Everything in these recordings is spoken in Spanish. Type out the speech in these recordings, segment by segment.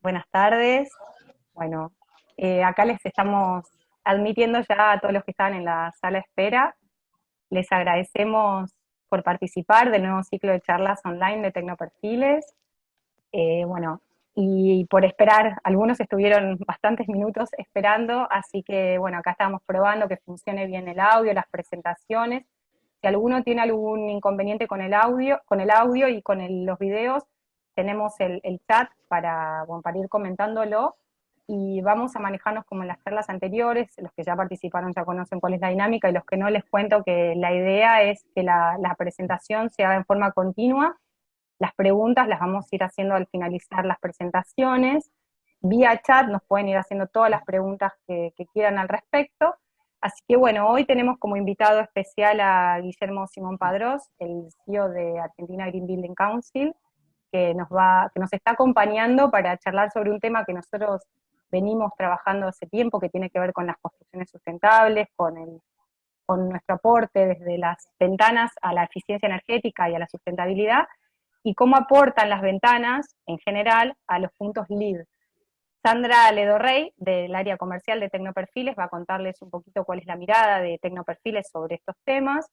Buenas tardes. Bueno, acá les estamos admitiendo ya a todos los que están en la sala de espera. Les agradecemos por participar del nuevo ciclo de charlas online de Tecnoperfiles. Bueno, y por esperar, algunos estuvieron bastantes minutos esperando, así que bueno, acá estamos probando que funcione bien el audio, las presentaciones. Si alguno tiene algún inconveniente con el audio y con los videos, tenemos el chat bueno, para ir comentándolo y vamos a manejarnos como en las charlas anteriores. Los que ya participaron ya conocen cuál es la dinámica y los que no les cuento que la idea es que la presentación se haga en forma continua. Las preguntas las vamos a ir haciendo al finalizar las presentaciones. Vía chat nos pueden ir haciendo todas las preguntas que quieran al respecto. Así que bueno, hoy tenemos como invitado especial a Guillermo Simón Padrós, el CEO de Argentina Green Building Council, que nos está acompañando para charlar sobre un tema que nosotros venimos trabajando hace tiempo, que tiene que ver con las construcciones sustentables, con nuestro aporte desde las ventanas a la eficiencia energética y a la sustentabilidad, y cómo aportan las ventanas en general a los puntos LEED. Sandra Ledorrey, del área comercial de Tecnoperfiles, va a contarles un poquito cuál es la mirada de Tecnoperfiles sobre estos temas,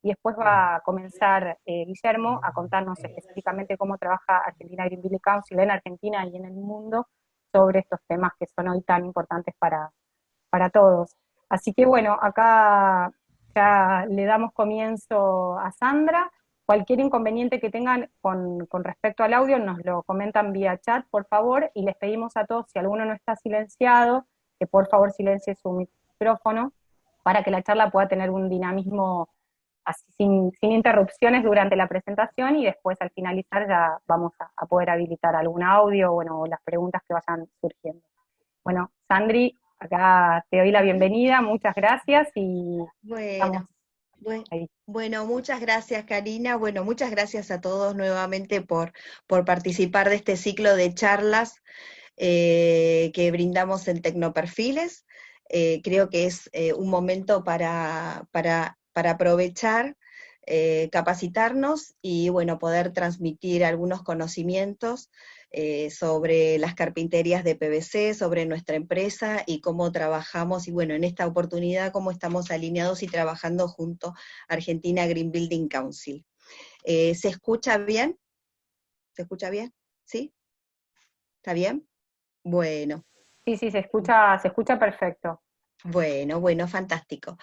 y después va a comenzar Guillermo a contarnos específicamente cómo trabaja Argentina Green Building Council en Argentina y en el mundo sobre estos temas que son hoy tan importantes para todos. Así que bueno, acá ya le damos comienzo a Sandra. Cualquier inconveniente que tengan con respecto al audio nos lo comentan vía chat, por favor, y les pedimos a todos, si alguno no está silenciado, que por favor silencie su micrófono para que la charla pueda tener un dinamismo así, sin interrupciones durante la presentación, y después al finalizar ya vamos a poder habilitar algún audio, bueno, o las preguntas que vayan surgiendo. Bueno, Sandri, acá te doy la bienvenida, muchas gracias y estamos Bueno, ahí. bueno, muchas gracias, Karina. Bueno, muchas gracias a todos nuevamente por participar de este ciclo de charlas que brindamos en Tecnoperfiles. Creo que es un momento para aprovechar, capacitarnos y bueno, poder transmitir algunos conocimientos sobre las carpinterías de PVC, sobre nuestra empresa y cómo trabajamos, y bueno, en esta oportunidad cómo estamos alineados y trabajando junto a Argentina Green Building Council. ¿Se escucha bien? ¿Se escucha bien? ¿Sí? ¿Está bien? Bueno. Sí, sí, se escucha perfecto. Bueno, fantástico.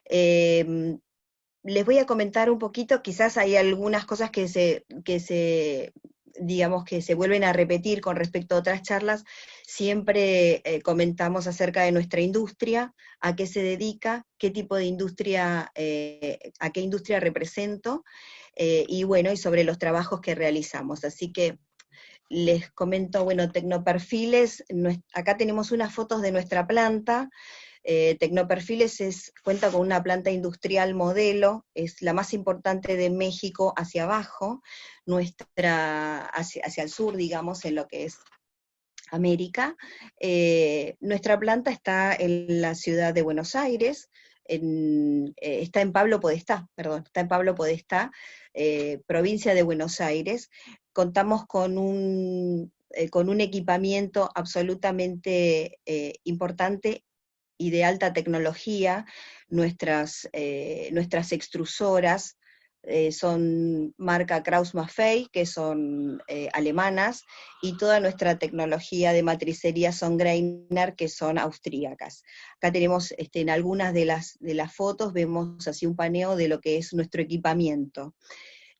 Eh, Les voy a comentar un poquito, quizás hay algunas cosas digamos, que se vuelven a repetir con respecto a otras charlas. Siempre comentamos acerca de nuestra industria, a qué se dedica, qué tipo de industria, a qué industria represento, y bueno, y sobre los trabajos que realizamos. Así que les comento, bueno, Tecnoperfiles, acá tenemos unas fotos de nuestra planta. Tecnoperfiles cuenta con una planta industrial modelo, es la más importante de México hacia abajo, hacia el sur, digamos, en lo que es América. Nuestra planta está en la ciudad de Buenos Aires, está en Pablo Podestá, perdón, está en Pablo Podestá, provincia de Buenos Aires. Contamos con un equipamiento absolutamente importante y de alta tecnología. Nuestras extrusoras son marca Krauss-Maffei, que son alemanas, y toda nuestra tecnología de matricería son Greiner, que son austríacas. Acá tenemos en algunas de las fotos, vemos así un paneo de lo que es nuestro equipamiento.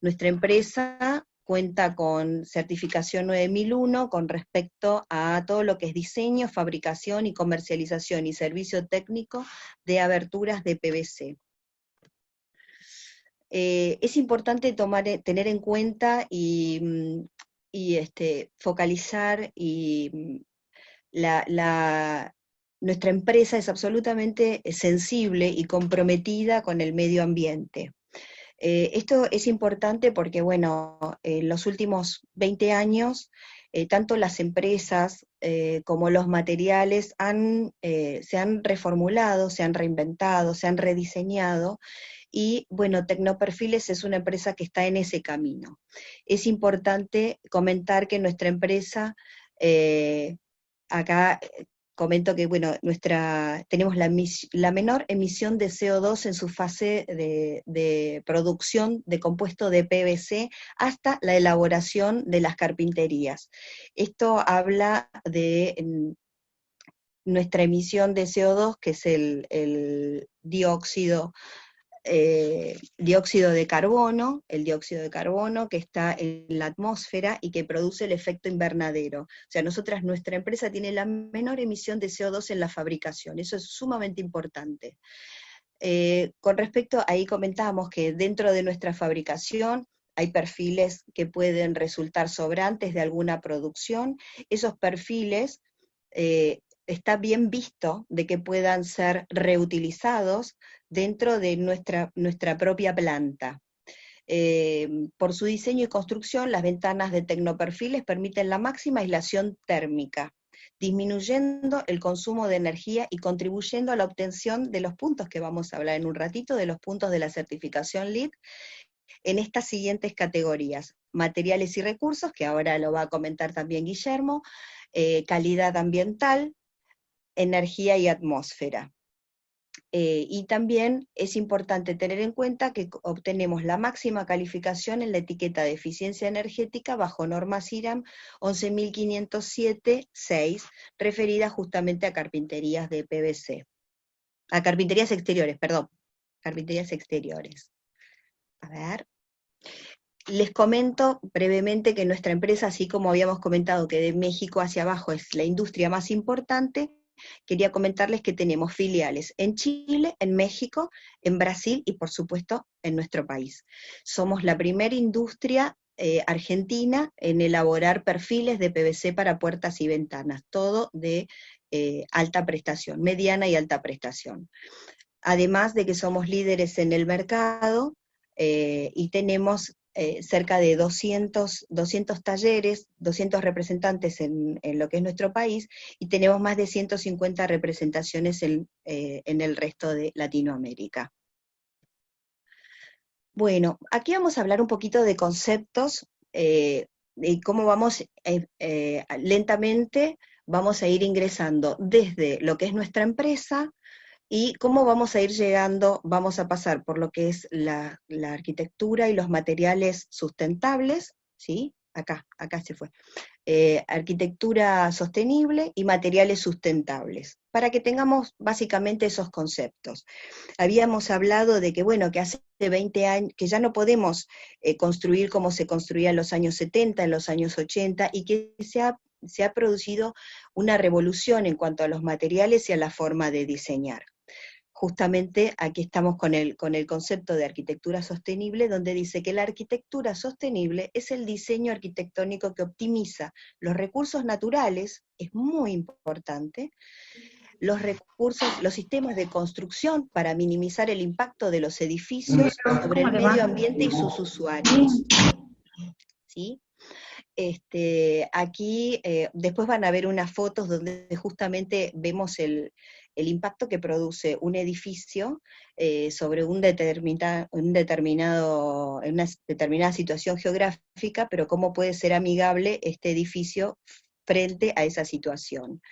Nuestra empresa cuenta con certificación 9001 con respecto a todo lo que es diseño, fabricación y comercialización y servicio técnico de aberturas de PVC. Es importante tener en cuenta y focalizar nuestra empresa es absolutamente sensible y comprometida con el medio ambiente. Esto es importante porque, bueno, en los últimos 20 años, tanto las empresas como los materiales se han reformulado, se han reinventado, se han rediseñado, y bueno, Tecnoperfiles es una empresa que está en ese camino. Es importante comentar que nuestra empresa Acá comento que, bueno, tenemos la menor emisión de CO2 en su fase de producción de compuesto de PVC hasta la elaboración de las carpinterías. Esto habla de nuestra emisión de CO2, que es el dióxido de carbono, el dióxido de carbono que está en la atmósfera y que produce el efecto invernadero. O sea, nuestra empresa tiene la menor emisión de CO2 en la fabricación, eso es sumamente importante. Con respecto, ahí comentábamos que dentro de nuestra fabricación hay perfiles que pueden resultar sobrantes de alguna producción, esos perfiles está bien visto de que puedan ser reutilizados dentro de nuestra propia planta. Por su diseño y construcción, las ventanas de tecnoperfiles permiten la máxima aislación térmica, disminuyendo el consumo de energía y contribuyendo a la obtención de los puntos que vamos a hablar en un ratito, de los puntos de la certificación LEED, en estas siguientes categorías: materiales y recursos, que ahora lo va a comentar también Guillermo, calidad ambiental, energía y atmósfera. Y también es importante tener en cuenta que obtenemos la máxima calificación en la etiqueta de eficiencia energética bajo normas IRAM 11.507.6, referida justamente a carpinterías de PVC. A carpinterías exteriores, perdón. Carpinterías exteriores. A ver. Les comento brevemente que nuestra empresa, así como habíamos comentado que de México hacia abajo es la industria más importante, quería comentarles que tenemos filiales en Chile, en México, en Brasil y por supuesto en nuestro país. Somos la primera industria argentina en elaborar perfiles de PVC para puertas y ventanas, todo de alta prestación, mediana y alta prestación. Además de que somos líderes en el mercado y tenemos cerca de 200 talleres, 200 representantes en lo que es nuestro país, y tenemos más de 150 representaciones en el resto de Latinoamérica. Bueno, aquí vamos a hablar un poquito de conceptos, y cómo vamos lentamente, vamos a ir ingresando desde lo que es nuestra empresa, y cómo vamos a ir llegando, vamos a pasar por lo que es la arquitectura y los materiales sustentables, ¿sí? Acá se fue. Arquitectura sostenible y materiales sustentables, para que tengamos básicamente esos conceptos. Habíamos hablado de que, bueno, que hace 20 años, que ya no podemos construir como se construía en los años 70, en los años 80, y que se ha producido una revolución en cuanto a los materiales y a la forma de diseñar. Justamente aquí estamos con el concepto de arquitectura sostenible, donde dice que la arquitectura sostenible es el diseño arquitectónico que optimiza los recursos naturales, es muy importante, los sistemas de construcción para minimizar el impacto de los edificios sobre el medio ambiente y sus usuarios. ¿Sí? Aquí después van a ver unas fotos donde justamente vemos el impacto que produce un edificio sobre una determinada situación geográfica, pero cómo puede ser amigable este edificio frente a esa situación.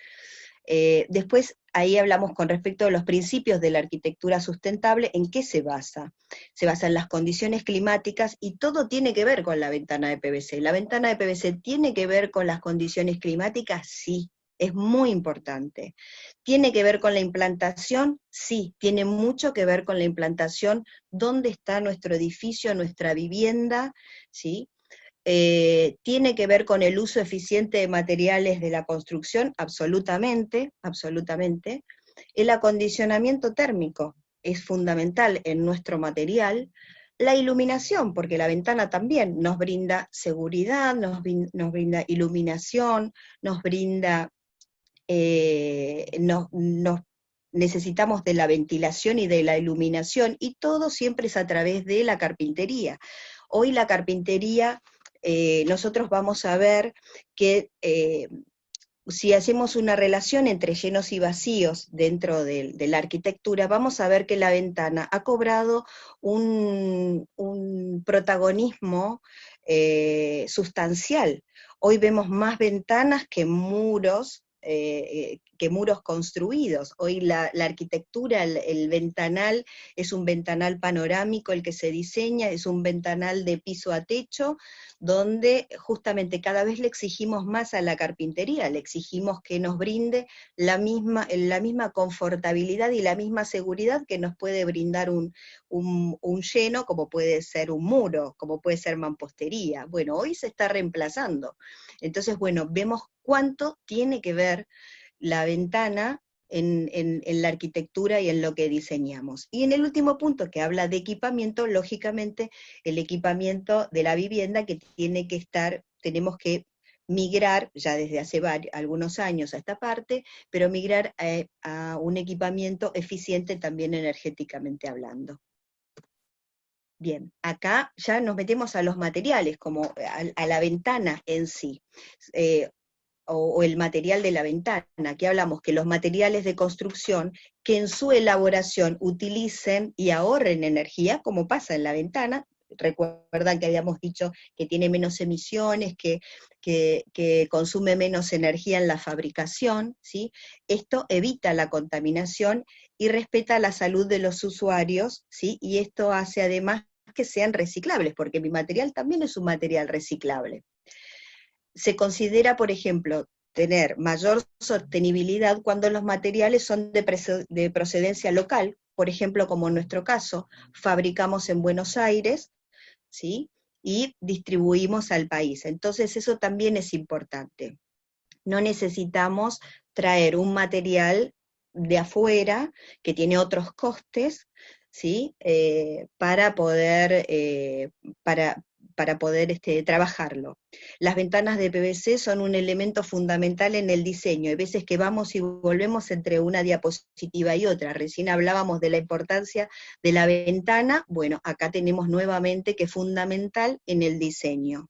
Después, ahí hablamos con respecto a los principios de la arquitectura sustentable, ¿en qué se basa? Se basa en las condiciones climáticas, y todo tiene que ver con la ventana de PVC. ¿La ventana de PVC tiene que ver con las condiciones climáticas? Sí, es muy importante. ¿Tiene que ver con la implantación? Sí, tiene mucho que ver con la implantación. ¿Dónde está nuestro edificio, nuestra vivienda? ¿Sí? ¿Tiene que ver con el uso eficiente de materiales de la construcción? Absolutamente, absolutamente. El acondicionamiento térmico es fundamental en nuestro material. La iluminación, porque la ventana también nos brinda seguridad, nos brinda iluminación, nos brinda, necesitamos de la ventilación y de la iluminación, y todo siempre es a través de la carpintería. Hoy la carpintería, nosotros vamos a ver que si hacemos una relación entre llenos y vacíos dentro de la arquitectura, vamos a ver que la ventana ha cobrado un protagonismo sustancial. Hoy vemos más ventanas que muros construidos. Hoy la arquitectura, el ventanal, es un ventanal panorámico el que se diseña, es un ventanal de piso a techo, donde justamente cada vez le exigimos más a la carpintería, le exigimos que nos brinde la misma confortabilidad y la misma seguridad que nos puede brindar un lleno, como puede ser un muro, como puede ser mampostería. Bueno, hoy se está reemplazando. Entonces, bueno, vemos cuánto tiene que ver la ventana en la arquitectura y en lo que diseñamos. Y en el último punto, que habla de equipamiento, lógicamente el equipamiento de la vivienda que tiene que estar, tenemos que migrar ya desde hace algunos años a esta parte, pero migrar a un equipamiento eficiente también energéticamente hablando. Bien, acá ya nos metemos a los materiales, como a la ventana en sí. O el material de la ventana. Aquí hablamos que los materiales de construcción que en su elaboración utilicen y ahorren energía, como pasa en la ventana. Recuerdan que habíamos dicho que tiene menos emisiones, que consume menos energía en la fabricación, ¿sí? Esto evita la contaminación y respeta la salud de los usuarios, ¿sí? Y esto hace además que sean reciclables, porque mi material también es un material reciclable. Se considera, por ejemplo, tener mayor sostenibilidad cuando los materiales son de procedencia local, por ejemplo, como en nuestro caso, fabricamos en Buenos Aires, ¿sí? Y distribuimos al país. Entonces eso también es importante. No necesitamos traer un material de afuera que tiene otros costes, ¿sí? Para poder, trabajarlo. Las ventanas de PVC son un elemento fundamental en el diseño. Hay veces que vamos y volvemos entre una diapositiva y otra. Recién hablábamos de la importancia de la ventana. Bueno, acá tenemos nuevamente que es fundamental en el diseño.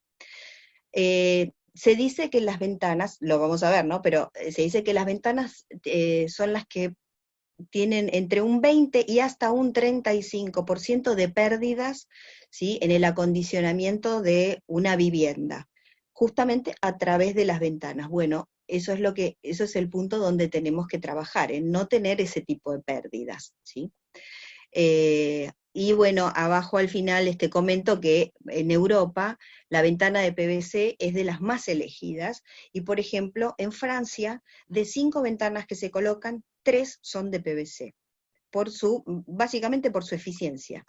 Se dice que las ventanas, lo vamos a ver, ¿no? Pero se dice que las ventanas son las que tienen entre un 20 y hasta un 35% de pérdidas, ¿sí? En el acondicionamiento de una vivienda, justamente a través de las ventanas. Bueno, eso es el punto donde tenemos que trabajar, en no tener ese tipo de pérdidas, ¿sí? Y bueno, abajo al final comento que en Europa la ventana de PVC es de las más elegidas, y por ejemplo en Francia, de 5 ventanas que se colocan, 3 son de PVC, básicamente por su eficiencia.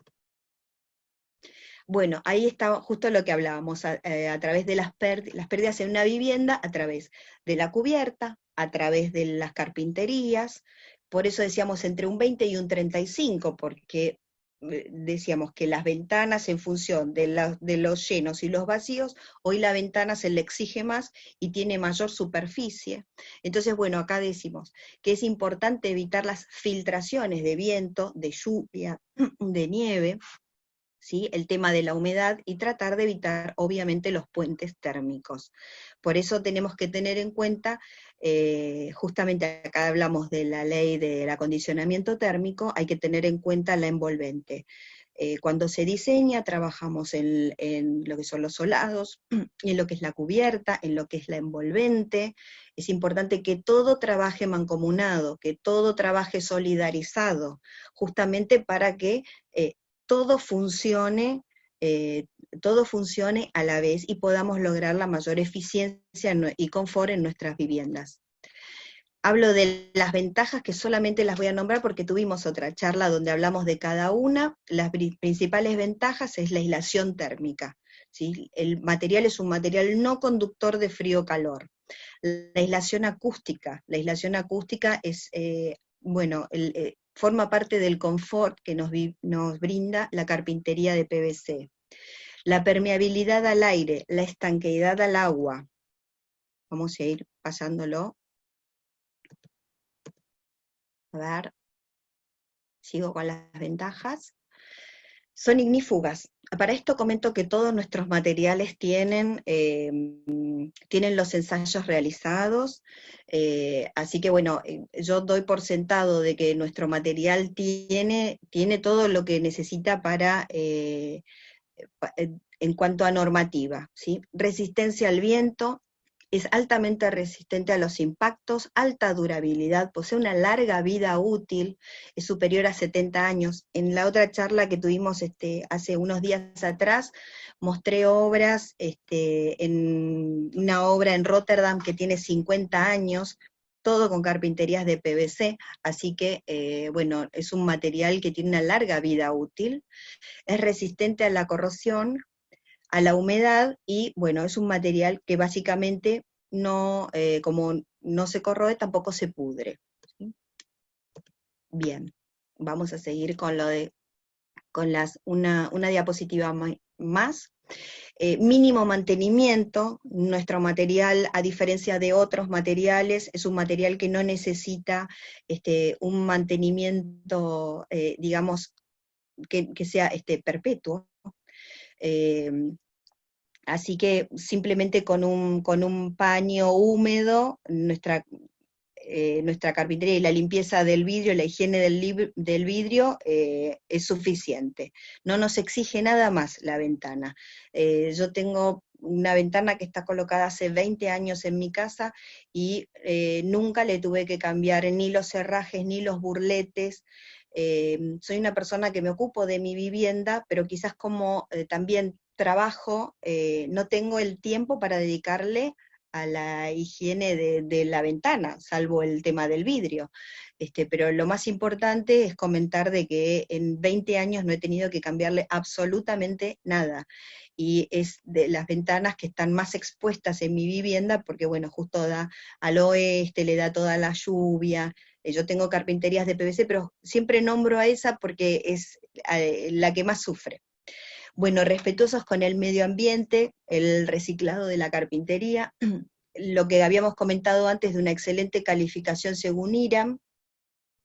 Bueno, ahí está justo lo que hablábamos, a través de las pérdidas en una vivienda, a través de la cubierta, a través de las carpinterías. Por eso decíamos entre un 20 y un 35, porque decíamos que las ventanas, en función de los llenos y los vacíos, hoy la ventana se le exige más y tiene mayor superficie. Entonces, bueno, acá decimos que es importante evitar las filtraciones de viento, de lluvia, de nieve, ¿sí? El tema de la humedad, y tratar de evitar, obviamente, los puentes térmicos. Por eso tenemos que tener en cuenta, justamente acá hablamos de la ley del acondicionamiento térmico, hay que tener en cuenta la envolvente. Cuando se diseña, trabajamos en lo que son los solados, en lo que es la cubierta, en lo que es la envolvente. Es importante que todo trabaje mancomunado, que todo trabaje solidarizado, justamente para que todo funcione, todo funcione a la vez y podamos lograr la mayor eficiencia y confort en nuestras viviendas. Hablo de las ventajas, que solamente las voy a nombrar porque tuvimos otra charla donde hablamos de cada una. Las principales ventajas es la aislación térmica, ¿sí? El material es un material no conductor de frío-calor. La aislación acústica es, bueno, forma parte del confort que nos brinda la carpintería de PVC. La permeabilidad al aire, la estanqueidad al agua. Vamos a ir pasándolo. A ver, sigo con las ventajas. Son ignífugas. Para esto comento que todos nuestros materiales tienen los ensayos realizados, así que bueno, yo doy por sentado de que nuestro material tiene todo lo que necesita para, en cuanto a normativa, ¿sí? Resistencia al viento, es altamente resistente a los impactos, alta durabilidad, posee una larga vida útil, es superior a 70 años. En la otra charla que tuvimos hace unos días atrás, mostré obras, en una obra en Rotterdam que tiene 50 años, todo con carpinterías de PVC, así que, bueno, es un material que tiene una larga vida útil, es resistente a la corrosión, a la humedad, y bueno, es un material que básicamente no, como no se corroe, tampoco se pudre. ¿Sí? Bien, vamos a seguir con una diapositiva más. Mínimo mantenimiento, nuestro material, a diferencia de otros materiales, es un material que no necesita un mantenimiento, digamos, que sea perpetuo. Así que simplemente con un paño húmedo, nuestra carpintería y la limpieza del vidrio, la higiene del vidrio es suficiente. No nos exige nada más la ventana. Yo tengo una ventana que está colocada hace 20 años en mi casa y nunca le tuve que cambiar ni los cerrajes ni los burletes. Soy una persona que me ocupo de mi vivienda, pero quizás como también trabajo, no tengo el tiempo para dedicarle a la higiene de la ventana, salvo el tema del vidrio. Pero lo más importante es comentar de que en 20 años no he tenido que cambiarle absolutamente nada, y es de las ventanas que están más expuestas en mi vivienda, porque bueno, justo da al oeste, le da toda la lluvia. Yo tengo carpinterías de PVC, pero siempre nombro a esa porque es la que más sufre. Bueno, respetuosos con el medio ambiente, el reciclado de la carpintería, lo que habíamos comentado antes de una excelente calificación según IRAM,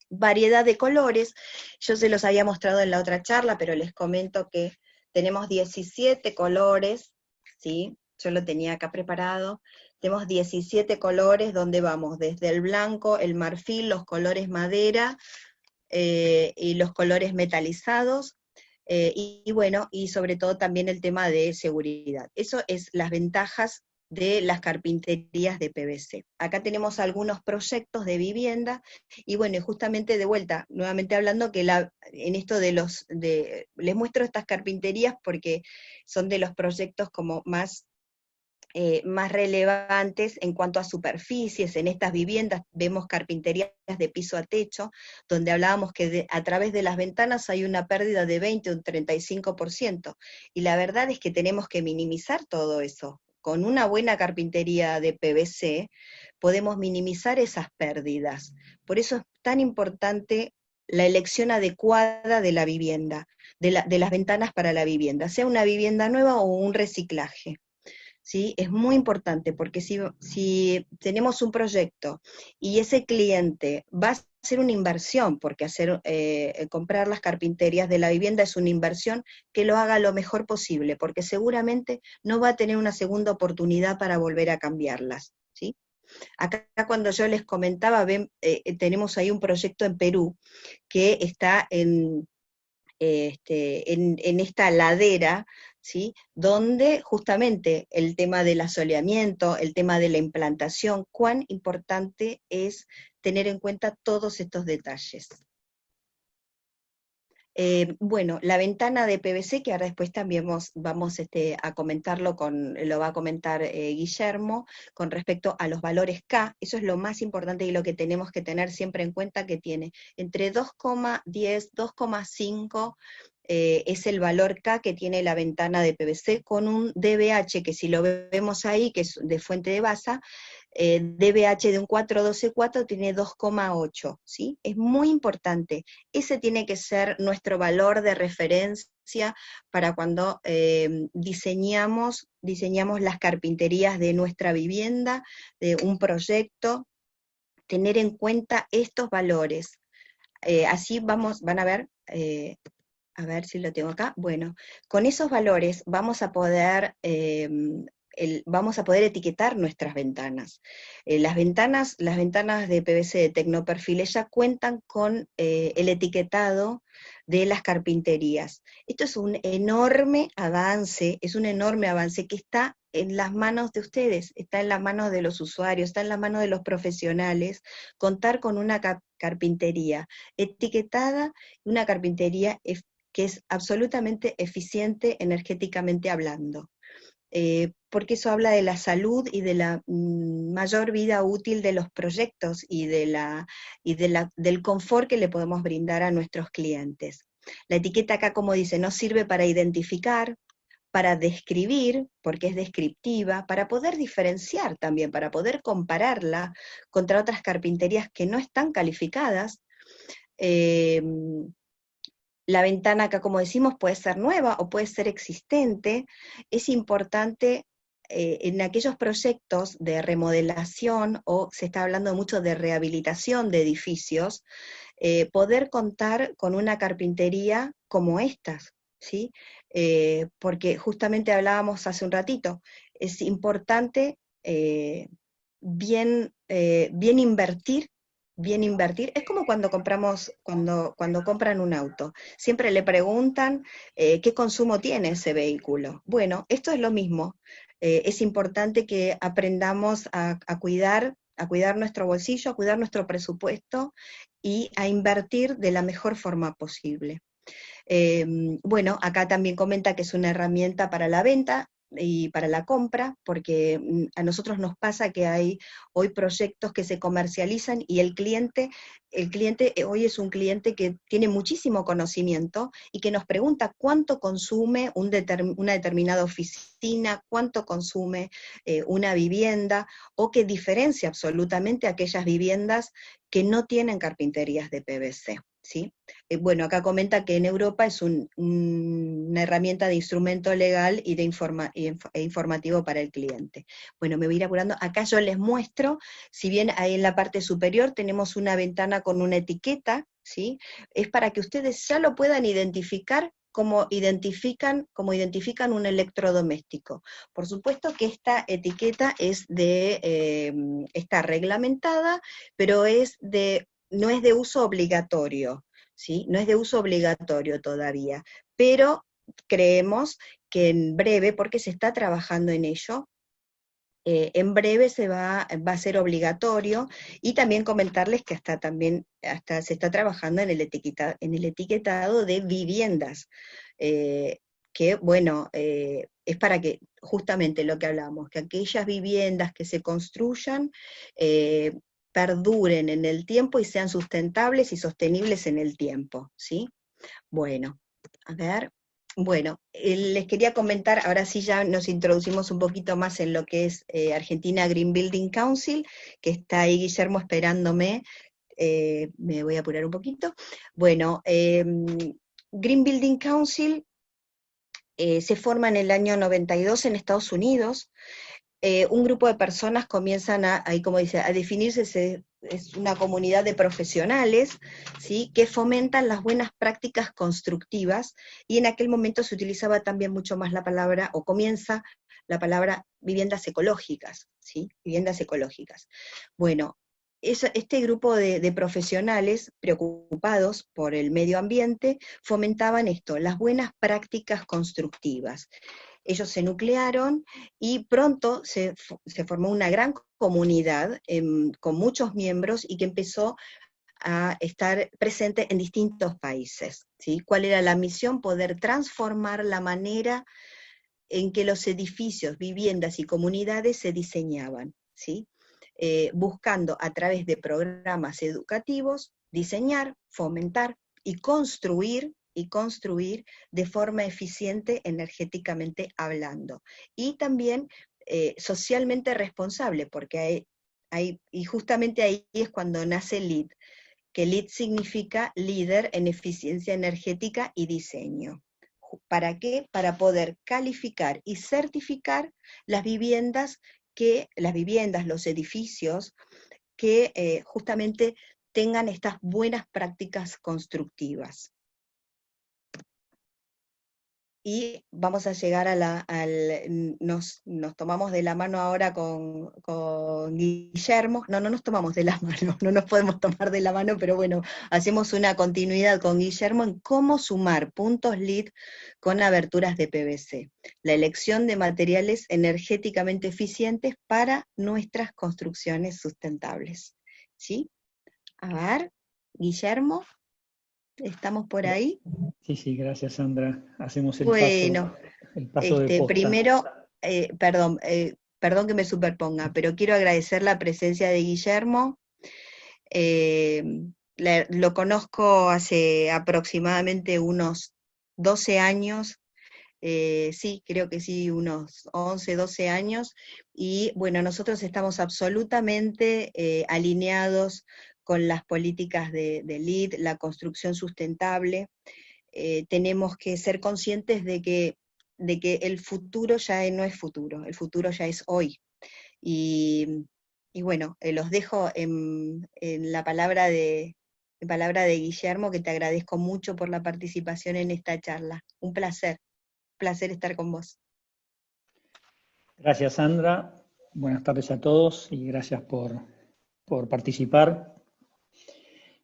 variedad de colores, yo se los había mostrado en la otra charla, pero les comento que tenemos 17 colores, ¿sí? Yo lo tenía acá preparado, tenemos 17 colores donde vamos desde el blanco, el marfil, los colores madera, y los colores metalizados, y bueno, y sobre todo también el tema de seguridad. Eso es las ventajas de las carpinterías de PVC. Acá tenemos algunos proyectos de vivienda, y bueno, y justamente de vuelta, nuevamente hablando que en esto les muestro estas carpinterías porque son de los proyectos como más relevantes en cuanto a superficies. En estas viviendas vemos carpinterías de piso a techo, donde hablábamos que a través de las ventanas hay una pérdida de 20 o un 35%, y la verdad es que tenemos que minimizar todo eso. Con una buena carpintería de PVC podemos minimizar esas pérdidas. Por eso es tan importante la elección adecuada de la vivienda, de las ventanas para la vivienda, sea una vivienda nueva o un reciclaje. ¿Sí? Es muy importante, porque si tenemos un proyecto y ese cliente va a hacer una inversión, porque comprar las carpinterías de la vivienda es una inversión, que lo haga lo mejor posible, porque seguramente no va a tener una segunda oportunidad para volver a cambiarlas. ¿Sí? Acá cuando yo les comentaba, tenemos ahí un proyecto en Perú que está en esta ladera, ¿sí? Donde justamente el tema del asoleamiento, el tema de la implantación, cuán importante es tener en cuenta todos estos detalles. Bueno, la ventana de PVC, que ahora después también vamos a comentarlo, lo va a comentar Guillermo, con respecto a los valores K, eso es lo más importante y lo que tenemos que tener siempre en cuenta, que tiene entre 2,10, 2,5, es el valor K que tiene la ventana de PVC, con un DBH, que si lo vemos ahí, que es de fuente de basa, DBH de un 412,4 tiene 2,8, ¿sí? Es muy importante. Ese tiene que ser nuestro valor de referencia para cuando diseñamos las carpinterías de nuestra vivienda, de un proyecto, tener en cuenta estos valores. Así van a ver si lo tengo acá. Bueno, con esos valores vamos a poder vamos a poder etiquetar nuestras ventanas. Las ventanas de PVC de Tecnoperfiles ya cuentan con el etiquetado de las carpinterías. Esto es un enorme avance que está en las manos de ustedes, está en las manos de los usuarios, está en las manos de los profesionales, contar con una carpintería etiquetada, una carpintería que es absolutamente eficiente energéticamente hablando. Porque eso habla de la salud y de la mayor vida útil de los proyectos y del confort que le podemos brindar a nuestros clientes. La etiqueta acá, como dice, nos sirve para identificar, para describir, porque es descriptiva, para poder diferenciar también, para poder compararla contra otras carpinterías que no están calificadas. La ventana acá, como decimos, puede ser nueva o puede ser existente. Es importante en aquellos proyectos de remodelación, o se está hablando mucho de rehabilitación de edificios, poder contar con una carpintería como estas, ¿sí? Porque justamente hablábamos hace un ratito, es importante bien invertir. Bien invertir, es como cuando cuando compran un auto, siempre le preguntan qué consumo tiene ese vehículo. Bueno, esto es lo mismo, es importante que aprendamos a cuidar nuestro bolsillo, a cuidar nuestro presupuesto y a invertir de la mejor forma posible. Bueno, acá también comenta que es una herramienta para la venta y para la compra, porque a nosotros nos pasa que hay hoy proyectos que se comercializan y el cliente hoy es un cliente que tiene muchísimo conocimiento y que nos pregunta cuánto consume una determinada oficina, cuánto consume una vivienda, o que diferencia absolutamente aquellas viviendas que no tienen carpinterías de PVC, ¿sí? Bueno, acá comenta que en Europa es una herramienta de instrumento legal y e informativo para el cliente. Bueno, me voy a ir apurando. Acá yo les muestro, si bien ahí en la parte superior tenemos una ventana con una etiqueta, ¿sí? Es para que ustedes ya lo puedan identificar como identifican un electrodoméstico. Por supuesto que esta etiqueta está reglamentada, pero no es de uso obligatorio, ¿sí? No es de uso obligatorio todavía, pero creemos que en breve, porque se está trabajando en ello, en breve va a ser obligatorio, y también comentarles que hasta se está trabajando en el etiquetado de viviendas, que bueno, es para que justamente lo que hablamos, que aquellas viviendas que se construyan perduren en el tiempo y sean sustentables y sostenibles en el tiempo, ¿sí? Bueno, a ver. Bueno, les quería comentar, ahora sí ya nos introducimos un poquito más en lo que es Argentina Green Building Council, que está ahí Guillermo esperándome, me voy a apurar un poquito. Bueno, Green Building Council se forma en el año 92 en Estados Unidos. Un grupo de personas comienzan ahí como dice, a definirse, es una comunidad de profesionales, ¿sí? Que fomentan las buenas prácticas constructivas, y en aquel momento se utilizaba también mucho más la palabra, o comienza la palabra viviendas ecológicas, ¿sí? Viviendas ecológicas. Bueno, este grupo de profesionales preocupados por el medio ambiente fomentaban esto, las buenas prácticas constructivas. Ellos se nuclearon y pronto se formó una gran comunidad con muchos miembros, y que empezó a estar presente en distintos países, ¿sí? ¿Cuál era la misión? Poder transformar la manera en que los edificios, viviendas y comunidades se diseñaban, ¿sí? Buscando a través de programas educativos, diseñar, fomentar y construir de forma eficiente energéticamente hablando. Y también socialmente responsable, porque y justamente ahí es cuando nace LEED, que LEED significa líder en eficiencia energética y diseño. ¿Para qué? Para poder calificar y certificar las viviendas, los edificios, que justamente tengan estas buenas prácticas constructivas. y vamos a llegar nos tomamos de la mano ahora con Guillermo, no nos tomamos de la mano, no nos podemos tomar de la mano, pero bueno, hacemos una continuidad con Guillermo en cómo sumar puntos LEED con aberturas de PVC, la elección de materiales energéticamente eficientes para nuestras construcciones sustentables. ¿Sí? A ver, Guillermo, ¿estamos por ahí? Sí, sí, gracias Sandra. Hacemos Bueno, el paso de posta. primero, perdón que me superponga, pero quiero agradecer la presencia de Guillermo. Eh, lo conozco hace aproximadamente unos 12 años, sí, creo que sí, unos 11, 12 años, y bueno, nosotros estamos absolutamente alineados con las políticas de LEED, la construcción sustentable. Tenemos que ser conscientes de que el futuro ya no es futuro, el futuro ya es hoy. Y, y bueno, los dejo en palabra de Guillermo, que te agradezco mucho por la participación en esta charla. Un placer estar con vos. Gracias Sandra, buenas tardes a todos y gracias por participar.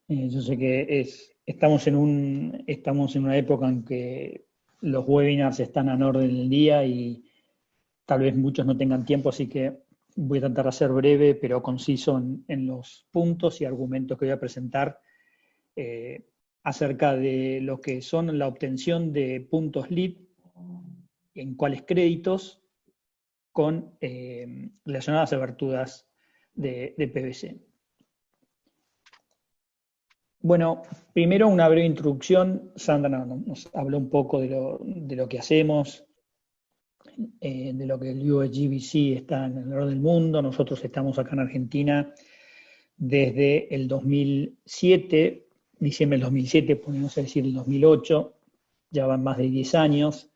Yo sé que estamos en una época en que los webinars están en orden del día y tal vez muchos no tengan tiempo, así que voy a tratar de ser breve pero conciso en los puntos y argumentos que voy a presentar acerca de lo que son la obtención de puntos LEED, en cuáles créditos, con relacionadas a aberturas de PVC. Bueno, primero una breve introducción. Sandra nos habló un poco de lo que hacemos, de lo que el USGBC está en el orden del mundo. Nosotros estamos acá en Argentina desde el 2007, diciembre del 2007, podemos decir el 2008, ya van más de 10 años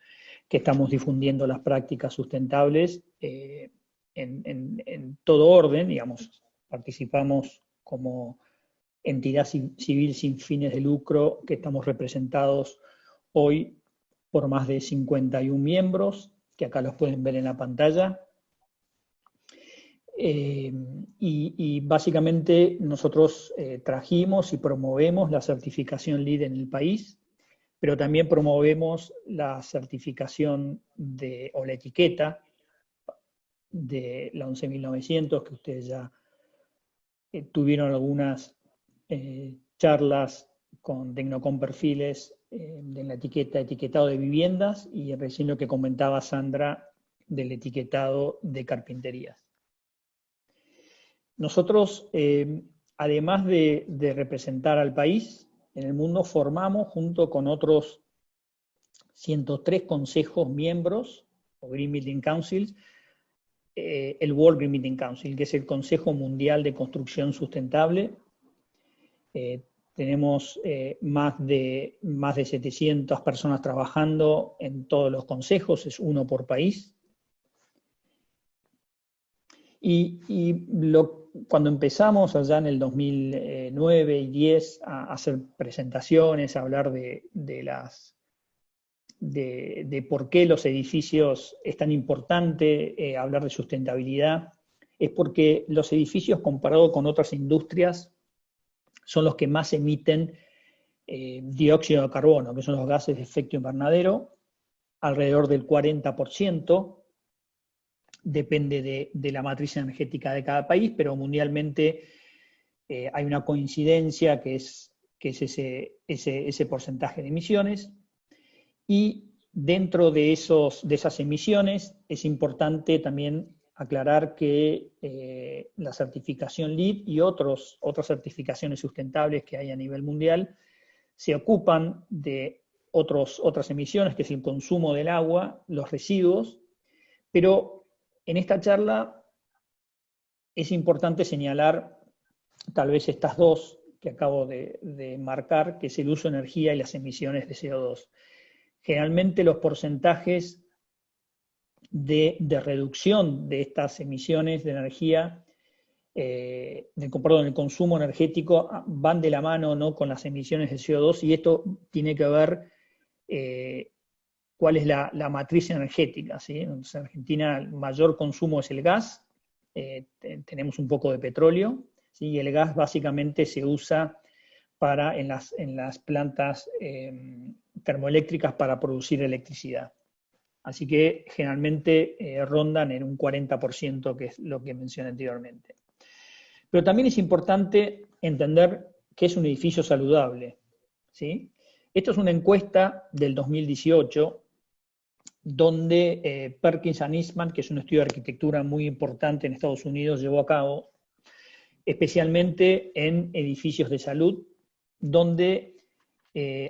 que estamos difundiendo las prácticas sustentables en todo orden, digamos, participamos como entidad civil sin fines de lucro, que estamos representados hoy por más de 51 miembros, que acá los pueden ver en la pantalla. Y básicamente nosotros trajimos y promovemos la certificación LEED en el país, pero también promovemos la certificación o la etiqueta de la 11.900, que ustedes ya tuvieron algunas charlas con Tecnocom Perfiles de la etiquetado de viviendas, y recién lo que comentaba Sandra del etiquetado de carpinterías. Nosotros, además de representar al país en el mundo, formamos junto con otros 103 consejos miembros, o Green Building Councils, el World Green Building Council, que es el Consejo Mundial de Construcción Sustentable. Tenemos más de 700 personas trabajando en todos los consejos, es uno por país. Cuando empezamos allá en el 2009 y 10 a hacer presentaciones, a hablar de por qué los edificios es tan importante hablar de sustentabilidad, es porque los edificios, comparado con otras industrias, son los que más emiten dióxido de carbono, que son los gases de efecto invernadero, alrededor del 40%, depende de la matriz energética de cada país, pero mundialmente hay una coincidencia que es ese porcentaje de emisiones. Y dentro de esas emisiones es importante también aclarar que la certificación LEED y otras certificaciones sustentables que hay a nivel mundial se ocupan de otras emisiones, que es el consumo del agua, los residuos, pero en esta charla es importante señalar tal vez estas dos que acabo de marcar, que es el uso de energía y las emisiones de CO2. Generalmente los porcentajes de reducción de estas emisiones de energía, el consumo energético, van de la mano, ¿no?, con las emisiones de CO2, y esto tiene que ver cuál es la matriz energética, ¿sí? Entonces, en Argentina el mayor consumo es el gas, tenemos un poco de petróleo, ¿sí? Y el gas básicamente se usa en las plantas termoeléctricas para producir electricidad. Así que generalmente rondan en un 40%, que es lo que mencioné anteriormente. Pero también es importante entender qué es un edificio saludable, ¿sí? Esto es una encuesta del 2018, donde Perkins and Eastman, que es un estudio de arquitectura muy importante en Estados Unidos, llevó a cabo, especialmente en edificios de salud, donde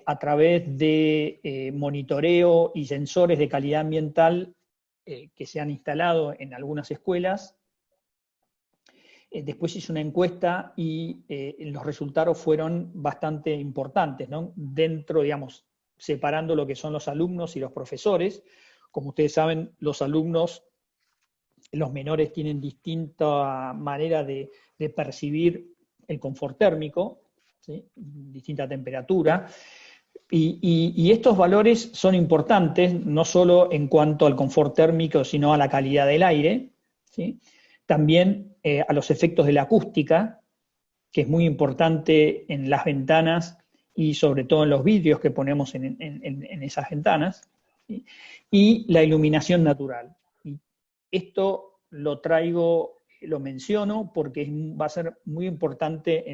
a través de monitoreo y sensores de calidad ambiental que se han instalado en algunas escuelas, después hizo una encuesta y los resultados fueron bastante importantes, ¿no? Dentro, digamos, separando lo que son los alumnos y los profesores. Como ustedes saben, los alumnos, los menores, tienen distinta manera de percibir el confort térmico, ¿sí? Distinta temperatura. Y estos valores son importantes, no solo en cuanto al confort térmico, sino a la calidad del aire, ¿sí? También a los efectos de la acústica, que es muy importante en las ventanas y sobre todo en los vidrios que ponemos en esas ventanas, ¿sí? Y la iluminación natural. Y esto lo menciono porque va a ser muy importante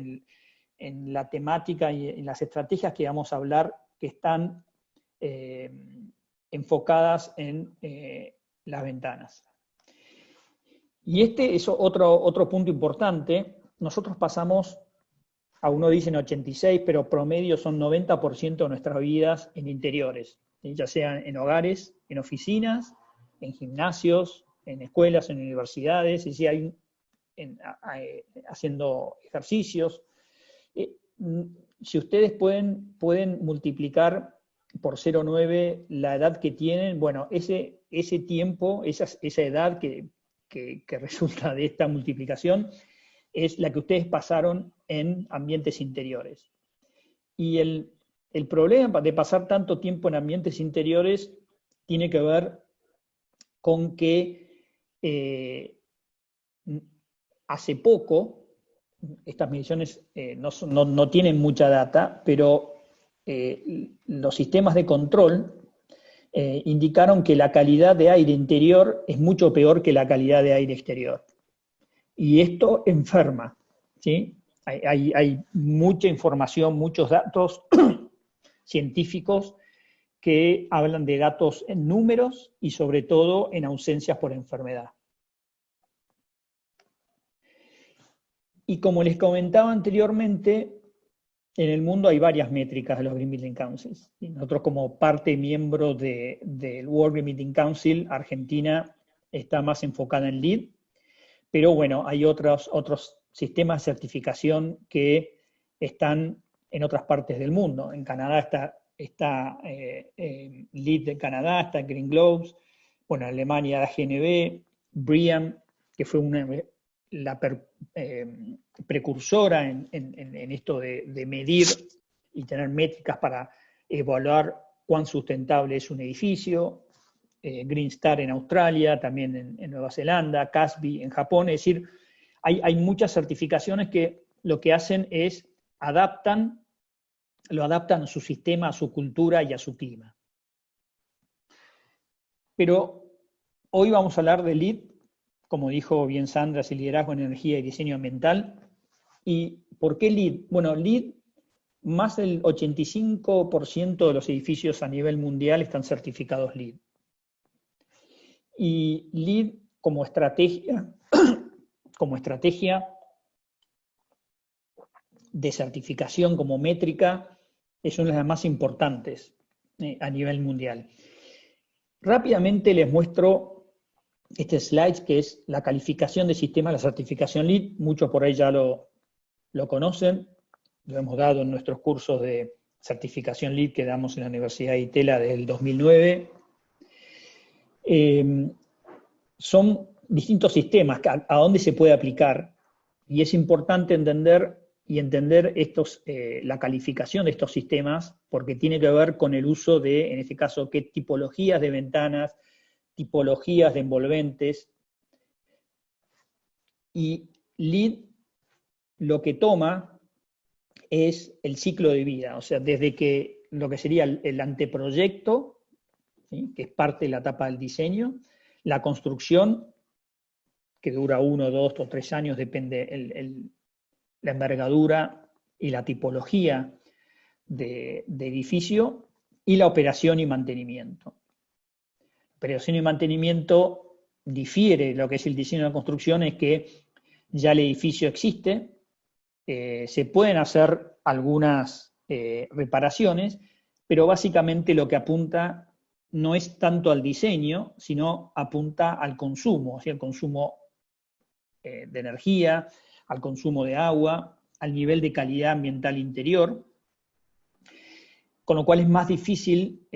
en la temática y en las estrategias que vamos a hablar, que están enfocadas en las ventanas. Y este es otro punto importante. Nosotros pasamos, a uno dicen 86, pero promedio son 90% de nuestras vidas en interiores, ¿sí? Ya sean en hogares, en oficinas, en gimnasios, en escuelas, en universidades, y si hay haciendo ejercicios. Si ustedes pueden multiplicar por 0,9 la edad que tienen, bueno, ese tiempo, esa edad que resulta de esta multiplicación, es la que ustedes pasaron en ambientes interiores. Y el problema de pasar tanto tiempo en ambientes interiores tiene que ver con que hace poco, estas mediciones no tienen mucha data, pero los sistemas de control indicaron que la calidad de aire interior es mucho peor que la calidad de aire exterior. Y esto enferma, ¿sí? Hay mucha información, muchos datos científicos que hablan de datos en números y sobre todo en ausencias por enfermedad. Y como les comentaba anteriormente, en el mundo hay varias métricas de los Green Building Councils. Y nosotros, como parte miembro del World Green Building Council, Argentina está más enfocada en LEED, pero bueno, hay otros sistemas de certificación que están en otras partes del mundo. En Canadá está LEED de Canadá, está Green Globes, bueno, en Alemania da GNB, BREEAM, que fue la precursora en esto de medir y tener métricas para evaluar cuán sustentable es un edificio, Green Star en Australia, también en Nueva Zelanda, CASB en Japón. Es decir, hay muchas certificaciones que lo que hacen es lo adaptan a su sistema, a su cultura y a su clima. Pero hoy vamos a hablar de LEED, como dijo bien Sandra, es el liderazgo en energía y diseño ambiental. ¿Y por qué LEED? Bueno, LEED, más del 85% de los edificios a nivel mundial están certificados LEED. Y LEED como estrategia de certificación, como métrica, es una de las más importantes a nivel mundial. Rápidamente les muestro este slide, que es la calificación de sistema de la certificación LEED. Muchos por ahí ya lo conocen, lo hemos dado en nuestros cursos de certificación LEED que damos en la Universidad de Itela desde el 2009. Son distintos sistemas a dónde se puede aplicar, y es importante entender y entender la calificación de estos sistemas, porque tiene que ver con el uso de, en este caso, qué tipologías de ventanas, tipologías de envolventes. Y LEED lo que toma es el ciclo de vida, o sea, desde que lo que sería el anteproyecto, ¿sí?, que es parte de la etapa del diseño, la construcción, que dura 1, 2 o 3 años, depende la envergadura y la tipología de edificio, y la operación y mantenimiento. Operación y mantenimiento difiere de lo que es el diseño de la construcción, es que ya el edificio existe, se pueden hacer algunas reparaciones, pero básicamente lo que apunta no es tanto al diseño, sino apunta al consumo, o sea, al consumo de energía, al consumo de agua, al nivel de calidad ambiental interior, con lo cual es más difícil,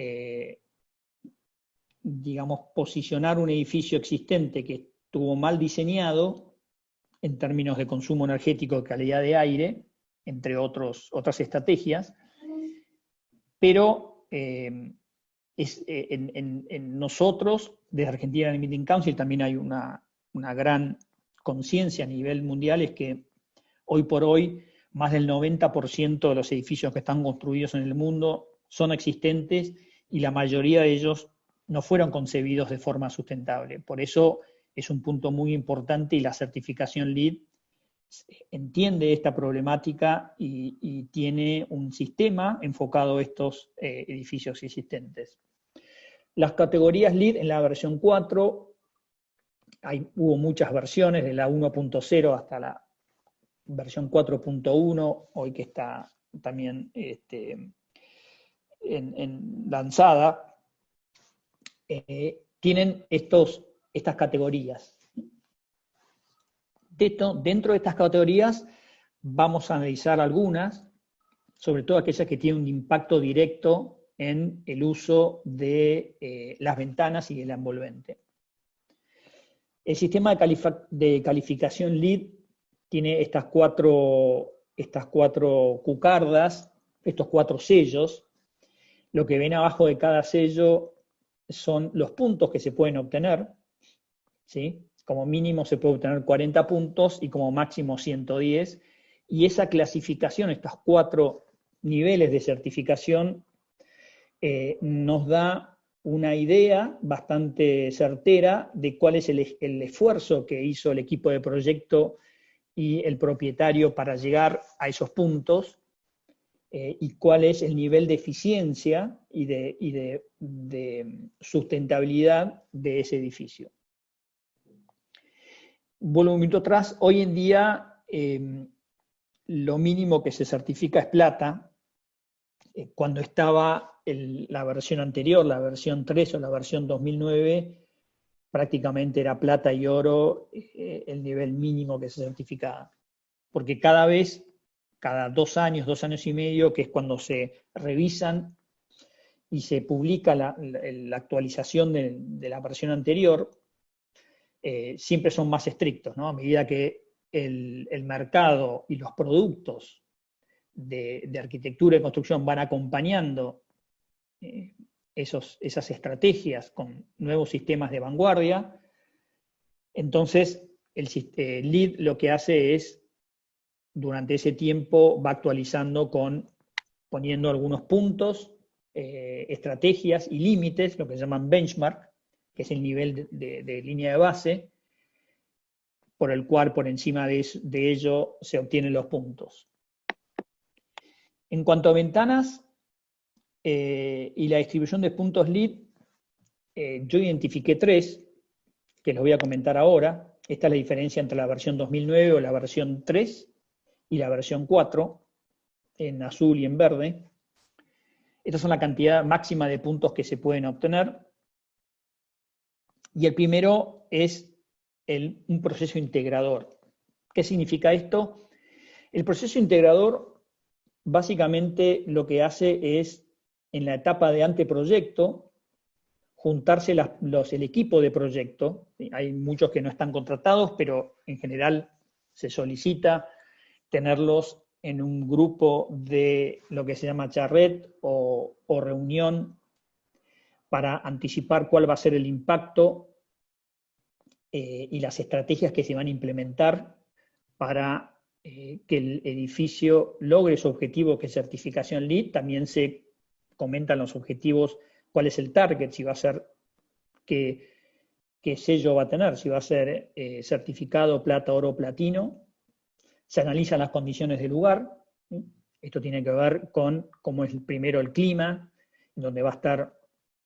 digamos, posicionar un edificio existente que estuvo mal diseñado en términos de consumo energético, calidad de aire, entre otras estrategias, pero en nosotros, desde Argentina Limiting Council, también hay una gran conciencia a nivel mundial, es que hoy por hoy más del 90% de los edificios que están construidos en el mundo son existentes y la mayoría de ellos no fueron concebidos de forma sustentable. Por eso es un punto muy importante y la certificación LEED entiende esta problemática y tiene un sistema enfocado a estos edificios existentes. Las categorías LEED en la versión 4, hubo muchas versiones, de la 1.0 hasta la versión 4.1, hoy que está también lanzada, tienen estas categorías. Dentro de estas categorías vamos a analizar algunas, sobre todo aquellas que tienen un impacto directo en el uso de las ventanas y el envolvente. El sistema de calificación LEED tiene estas cuatro cucardas, estos 4 sellos. Lo que ven abajo de cada sello son los puntos que se pueden obtener, ¿sí? Como mínimo se puede obtener 40 puntos y como máximo 110. Y esa clasificación, estos 4 niveles de certificación, nos da una idea bastante certera de cuál es el esfuerzo que hizo el equipo de proyecto y el propietario para llegar a esos puntos, y cuál es el nivel de eficiencia y de sustentabilidad de ese edificio. Vuelvo un minuto atrás, hoy en día lo mínimo que se certifica es plata. Cuando estaba la versión anterior, la versión 3 o la versión 2009, prácticamente era plata y oro el nivel mínimo que se certificaba. Porque cada 2 años y medio, que es cuando se revisan y se publica la actualización de la versión anterior, siempre son más estrictos, ¿no? A medida que el mercado y los productos de arquitectura y construcción van acompañando esas estrategias con nuevos sistemas de vanguardia, entonces el LEED lo que hace es, durante ese tiempo, va actualizando poniendo algunos puntos, estrategias y límites, lo que se llaman benchmark, que es el nivel de línea de base, por el cual por encima de ello se obtienen los puntos. En cuanto a ventanas y la distribución de puntos LEED, yo identifiqué 3, que los voy a comentar ahora. Esta es la diferencia entre la versión 2009 o la versión 3 y la versión 4, en azul y en verde. Estas son la cantidad máxima de puntos que se pueden obtener. Y el primero es un proceso integrador. ¿Qué significa esto? El proceso integrador básicamente lo que hace es, en la etapa de anteproyecto, juntarse el equipo de proyecto. Hay muchos que no están contratados, pero en general se solicita tenerlos en un grupo de lo que se llama charret o reunión para anticipar cuál va a ser el impacto y las estrategias que se van a implementar para que el edificio logre su objetivo, que es certificación LEED. También se comentan los objetivos, cuál es el target, si va a ser, qué sello va a tener, si va a ser certificado plata, oro, platino. Se analizan las condiciones del lugar. Esto tiene que ver con cómo es primero el clima, donde va a estar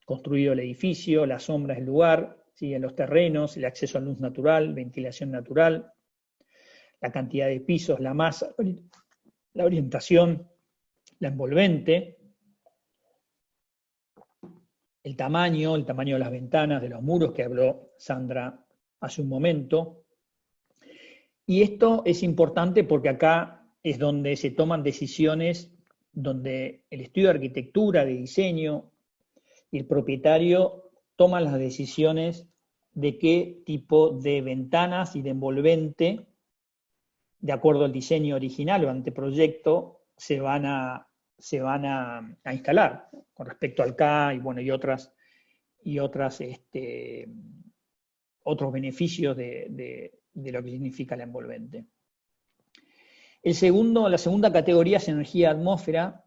construido el edificio, las sombras del lugar, ¿sí? En los terrenos, el acceso a luz natural, ventilación natural, la cantidad de pisos, la masa, la orientación, la envolvente, el tamaño de las ventanas, de los muros, que habló Sandra hace un momento. Y esto es importante porque acá es donde se toman decisiones, donde el estudio de arquitectura, de diseño y el propietario toman las decisiones de qué tipo de ventanas y de envolvente, de acuerdo al diseño original o anteproyecto, se van a instalar con respecto al K y bueno, otros beneficios de lo que significa la envolvente. La segunda categoría es energía atmósfera.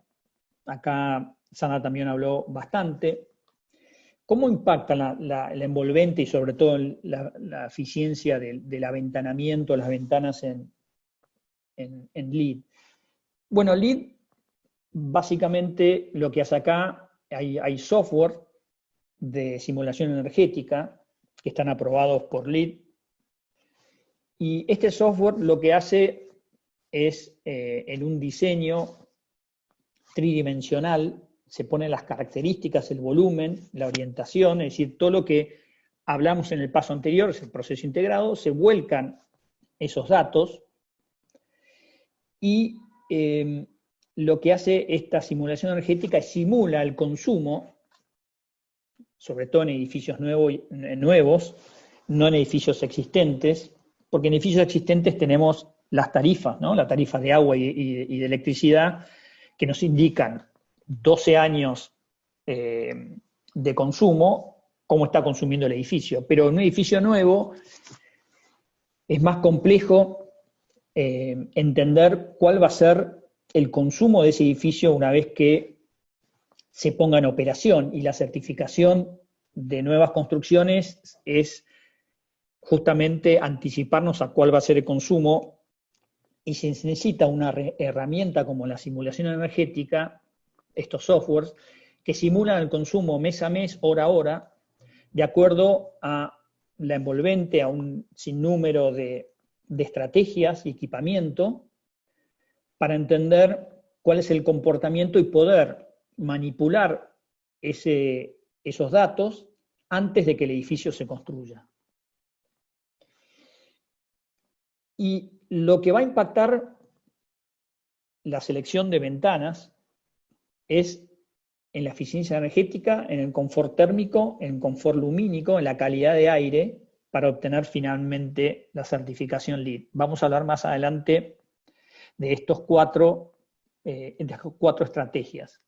Acá Sandra también habló bastante. ¿Cómo impacta la envolvente y sobre todo la eficiencia del aventanamiento, las ventanas en LEED? Bueno, LEED, básicamente lo que hace acá, hay software de simulación energética que están aprobados por LEED. Y este software lo que hace es, en un diseño tridimensional, se ponen las características, el volumen, la orientación, es decir, todo lo que hablamos en el paso anterior, es el proceso integrado, se vuelcan esos datos y lo que hace esta simulación energética es simula el consumo, sobre todo en edificios nuevos, no en edificios existentes, porque en edificios existentes tenemos las tarifas, ¿no? La tarifa de agua y de electricidad, que nos indican 12 años de consumo, cómo está consumiendo el edificio. Pero en un edificio nuevo es más complejo entender cuál va a ser el consumo de ese edificio una vez que se ponga en operación, y la certificación de nuevas construcciones es justamente anticiparnos a cuál va a ser el consumo, y se necesita una herramienta como la simulación energética, estos softwares, que simulan el consumo mes a mes, hora a hora, de acuerdo a la envolvente, a un sinnúmero de estrategias y equipamiento, para entender cuál es el comportamiento y poder manipular esos datos antes de que el edificio se construya. Y lo que va a impactar la selección de ventanas es en la eficiencia energética, en el confort térmico, en el confort lumínico, en la calidad de aire, para obtener finalmente la certificación LEED. Vamos a hablar más adelante de estas cuatro estrategias.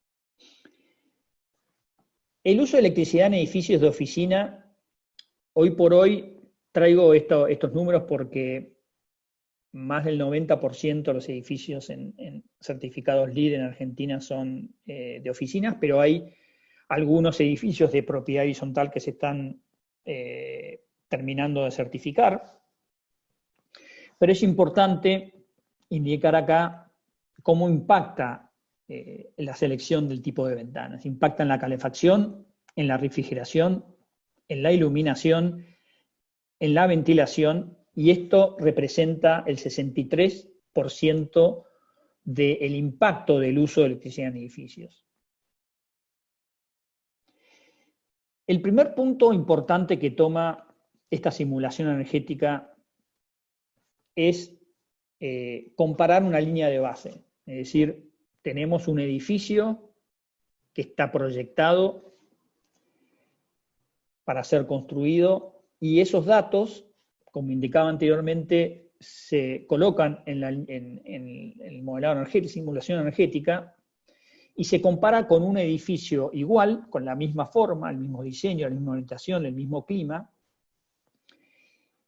El uso de electricidad en edificios de oficina, hoy por hoy traigo estos números porque más del 90% de los edificios en certificados LEED en Argentina son de oficinas, pero hay algunos edificios de propiedad horizontal que se están terminando de certificar. Pero es importante indicar acá cómo impacta la selección del tipo de ventanas. Impacta en la calefacción, en la refrigeración, en la iluminación, en la ventilación, y esto representa el 63% del impacto del uso de electricidad en edificios. El primer punto importante que toma esta simulación energética es comparar una línea de base. Es decir, tenemos un edificio que está proyectado para ser construido, y esos datos, como indicaba anteriormente, se colocan en el modelado energético, simulación energética, y se compara con un edificio igual, con la misma forma, el mismo diseño, la misma orientación, el mismo clima,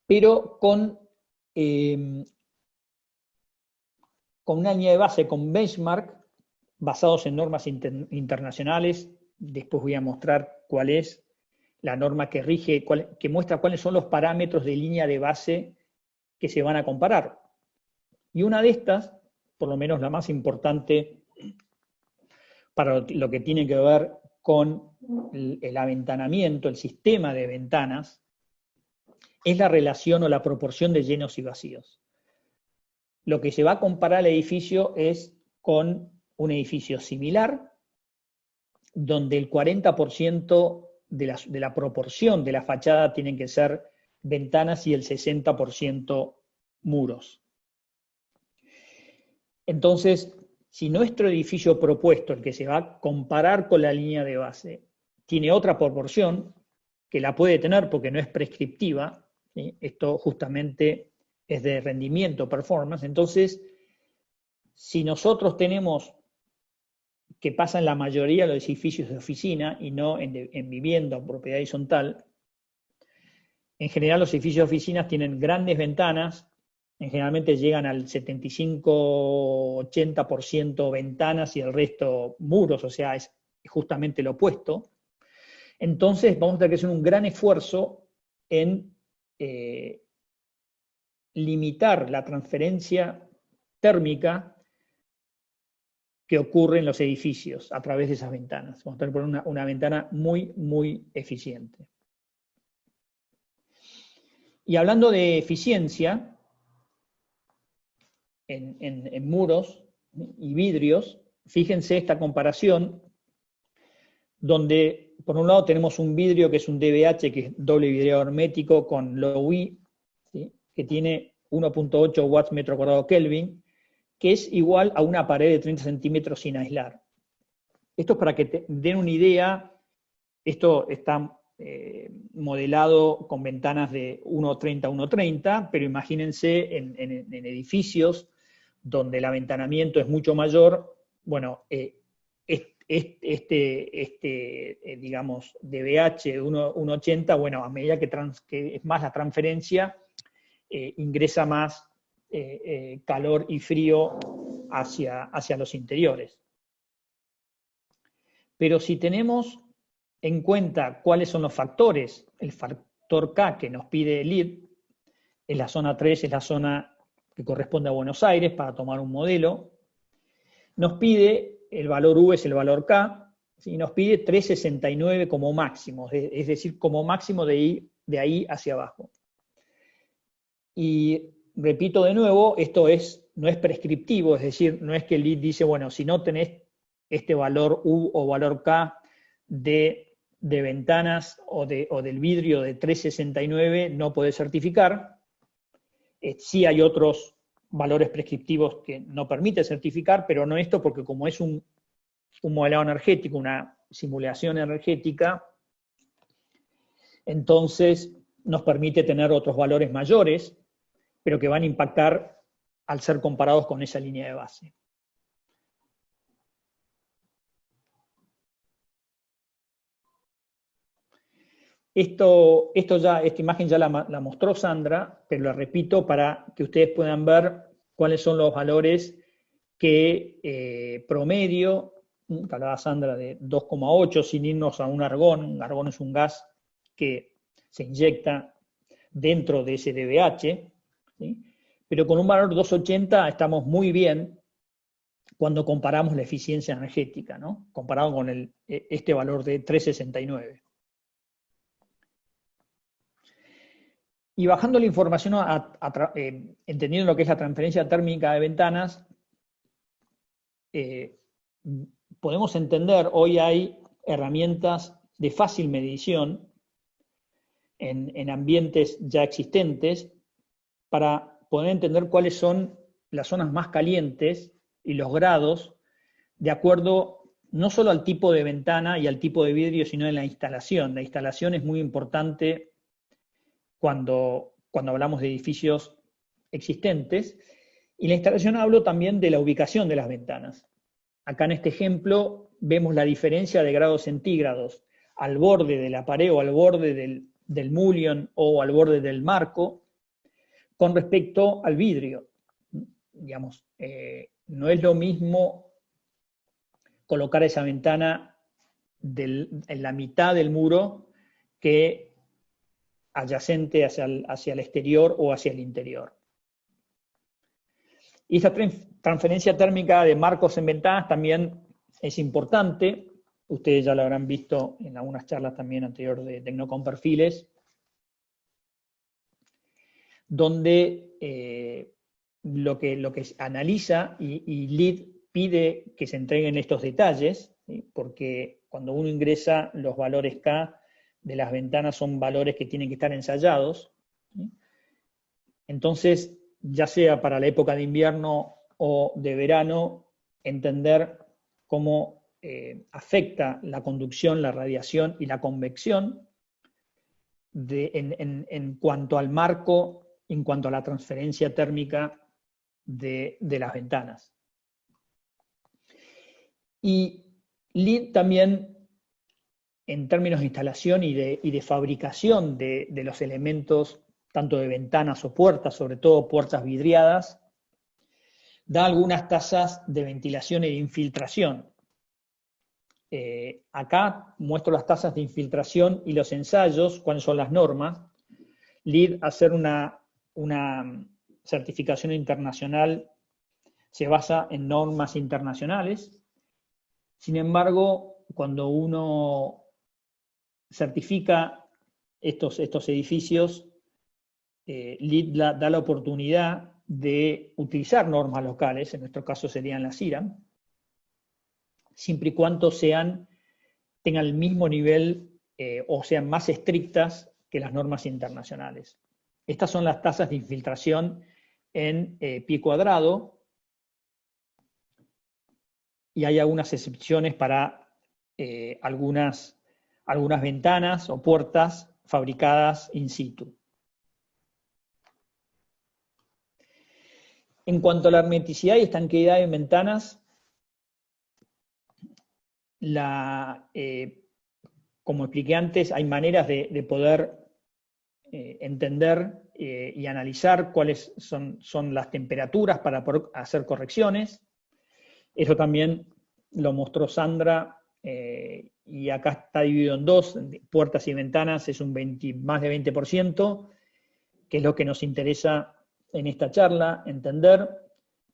pero con una línea de base, con benchmark, basados en normas internacionales. Después voy a mostrar cuál es la norma que rige, que muestra cuáles son los parámetros de línea de base que se van a comparar. Y una de estas, por lo menos la más importante para lo que tiene que ver con el aventanamiento, el sistema de ventanas, es la relación o la proporción de llenos y vacíos. Lo que se va a comparar al edificio es con un edificio similar, donde el 40% de la proporción de la fachada tienen que ser ventanas y el 60% muros. Entonces, si nuestro edificio propuesto, el que se va a comparar con la línea de base, tiene otra proporción, que la puede tener porque no es prescriptiva, ¿sí? Esto justamente es de rendimiento, performance. Entonces, si nosotros tenemos, que pasa en la mayoría de los edificios de oficina y no en vivienda o propiedad horizontal, en general los edificios de oficinas tienen grandes ventanas, generalmente llegan al 75-80% ventanas y el resto muros, o sea, es justamente lo opuesto. Entonces vamos a tener que hacer un gran esfuerzo en limitar la transferencia térmica que ocurre en los edificios a través de esas ventanas. Vamos a tener que poner una ventana muy, muy eficiente. Y hablando de eficiencia, en muros y vidrios, fíjense esta comparación, donde por un lado tenemos un vidrio que es un DBH, que es doble vidriado hermético con low E, ¿sí? Que tiene 1.8 watts metro cuadrado Kelvin, que es igual a una pared de 30 centímetros sin aislar. Esto es para que te den una idea. Esto está modelado con ventanas de 1.30 a 1.30, pero imagínense en edificios donde el aventanamiento es mucho mayor. Bueno, digamos, DBH 1.80, bueno, a medida que es más la transferencia, ingresa más calor y frío hacia los interiores. Pero si tenemos en cuenta cuáles son los factores, el factor K que nos pide el LEED, es la zona 3, es la zona que corresponde a Buenos Aires para tomar un modelo, nos pide el valor U, es el valor K, y nos pide 369 como máximo, es decir, como máximo de ahí hacia abajo. Y repito de nuevo, esto no es prescriptivo, es decir, no es que el LEED dice, bueno, si no tenés este valor U o valor K de ventanas o del vidrio de 369, no podés certificar. Sí hay otros valores prescriptivos que no permite certificar, pero no esto, porque como es un modelado energético, una simulación energética, entonces nos permite tener otros valores mayores, pero que van a impactar al ser comparados con esa línea de base. Esta imagen ya la mostró Sandra, pero la repito para que ustedes puedan ver cuáles son los valores que promedio, que hablaba Sandra de 2,8 sin irnos a un argón. Un argón es un gas que se inyecta dentro de ese DBH, ¿sí? Pero con un valor 2,80 estamos muy bien cuando comparamos la eficiencia energética, ¿no? Comparado con este valor de 3,69. Y bajando la información, entendiendo lo que es la transferencia térmica de ventanas, podemos entender, hoy hay herramientas de fácil medición en ambientes ya existentes para poder entender cuáles son las zonas más calientes y los grados de acuerdo no solo al tipo de ventana y al tipo de vidrio, sino en la instalación. La instalación es muy importante cuando hablamos de edificios existentes. Y la instalación hablo también de la ubicación de las ventanas. Acá en este ejemplo vemos la diferencia de grados centígrados al borde de la pared o al borde del mullion o al borde del marco con respecto al vidrio. Digamos, no es lo mismo colocar esa ventana en la mitad del muro que adyacente hacia el exterior o hacia el interior. Y esta transferencia térmica de marcos en ventanas también es importante. Ustedes ya lo habrán visto en algunas charlas también anteriores de Tecnocom Perfiles, donde lo que se analiza y LEED pide que se entreguen estos detalles, ¿sí? Porque cuando uno ingresa los valores K de las ventanas son valores que tienen que estar ensayados, ¿sí? Entonces, ya sea para la época de invierno o de verano, entender cómo afecta la conducción, la radiación y la convección en cuanto al marco, en cuanto a la transferencia térmica de las ventanas. Y LEED también, en términos de instalación y de fabricación de los elementos, tanto de ventanas o puertas, sobre todo puertas vidriadas, da algunas tasas de ventilación y de infiltración. Acá muestro las tasas de infiltración y los ensayos, cuáles son las normas. LEED, hacer una certificación internacional, se basa en normas internacionales. Sin embargo, cuando uno certifica estos edificios, LEED da la oportunidad de utilizar normas locales, en nuestro caso serían las IRAM, siempre y cuando tengan el mismo nivel o sean más estrictas que las normas internacionales. Estas son las tasas de infiltración en pie cuadrado, y hay algunas excepciones para algunas ventanas o puertas fabricadas in situ. En cuanto a la hermeticidad y estanqueidad de ventanas, como expliqué antes, hay maneras de poder entender y analizar cuáles son las temperaturas para poder hacer correcciones. Eso también lo mostró Sandra, y acá está dividido en dos, puertas y ventanas es más de 20%, que es lo que nos interesa en esta charla entender,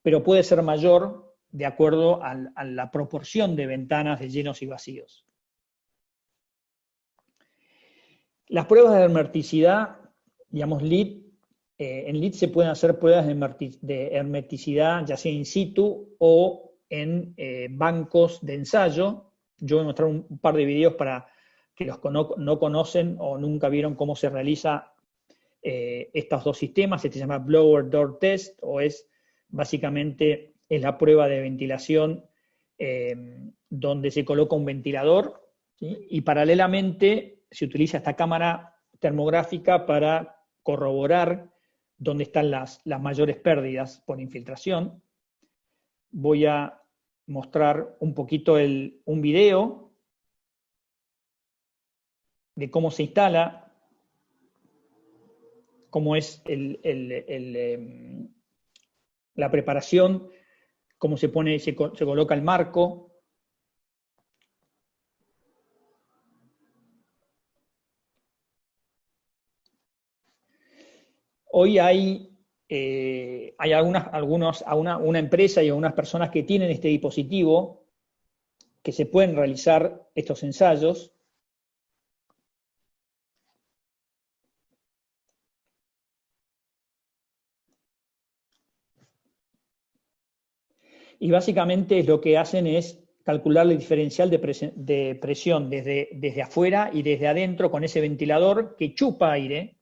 pero puede ser mayor de acuerdo a la proporción de ventanas de llenos y vacíos. Las pruebas de hermeticidad, digamos, en LEED se pueden hacer pruebas de hermeticidad, ya sea in situ o en bancos de ensayo. Yo voy a mostrar un par de videos para que los que no conocen o nunca vieron cómo se realiza estos dos sistemas. Este se llama Blower Door Test, o básicamente es la prueba de ventilación donde se coloca un ventilador, ¿sí? Y paralelamente se utiliza esta cámara termográfica para corroborar dónde están las mayores pérdidas por infiltración. Voy a mostrar un poquito un video de cómo se instala, cómo es la preparación, cómo se coloca el marco. Hoy hay una empresa y algunas personas que tienen este dispositivo que se pueden realizar estos ensayos. Y básicamente lo que hacen es calcular el diferencial de presión desde afuera y desde adentro con ese ventilador que chupa aire.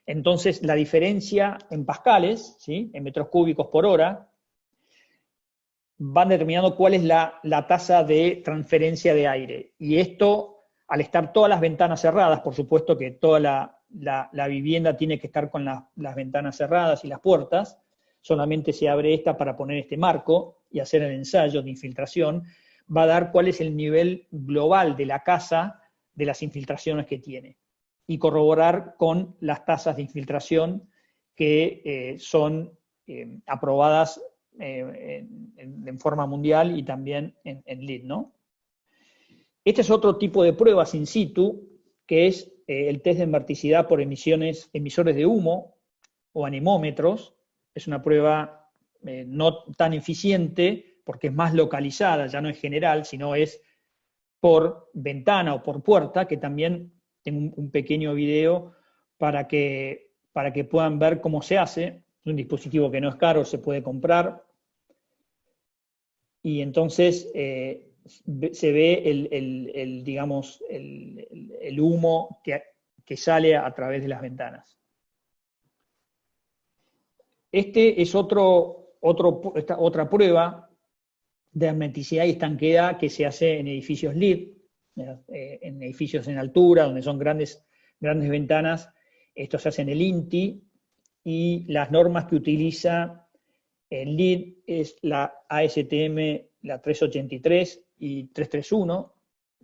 Entonces, la diferencia en pascales, ¿sí?, en metros cúbicos por hora, van determinando cuál es la tasa de transferencia de aire. Y esto, al estar todas las ventanas cerradas, por supuesto que toda la vivienda tiene que estar con las ventanas cerradas y las puertas, solamente se abre esta para poner este marco y hacer el ensayo de infiltración, va a dar cuál es el nivel global de la casa de las infiltraciones que tiene, y corroborar con las tasas de infiltración que son aprobadas en forma mundial y también en LEED, ¿no? Este es otro tipo de pruebas in situ, que es el test de hermeticidad por emisores de humo o anemómetros. Es una prueba no tan eficiente porque es más localizada, ya no es general, sino es por ventana o por puerta, que también tengo un pequeño video para que puedan ver cómo se hace. Es un dispositivo que no es caro, se puede comprar. Y entonces se ve digamos, el humo que sale a través de las ventanas. Este es otra prueba de hermeticidad y estanqueidad que se hace en edificios LEED, en edificios en altura, donde son grandes ventanas. Esto se hace en el INTI, y las normas que utiliza el LEED es la ASTM, la 383 y 331,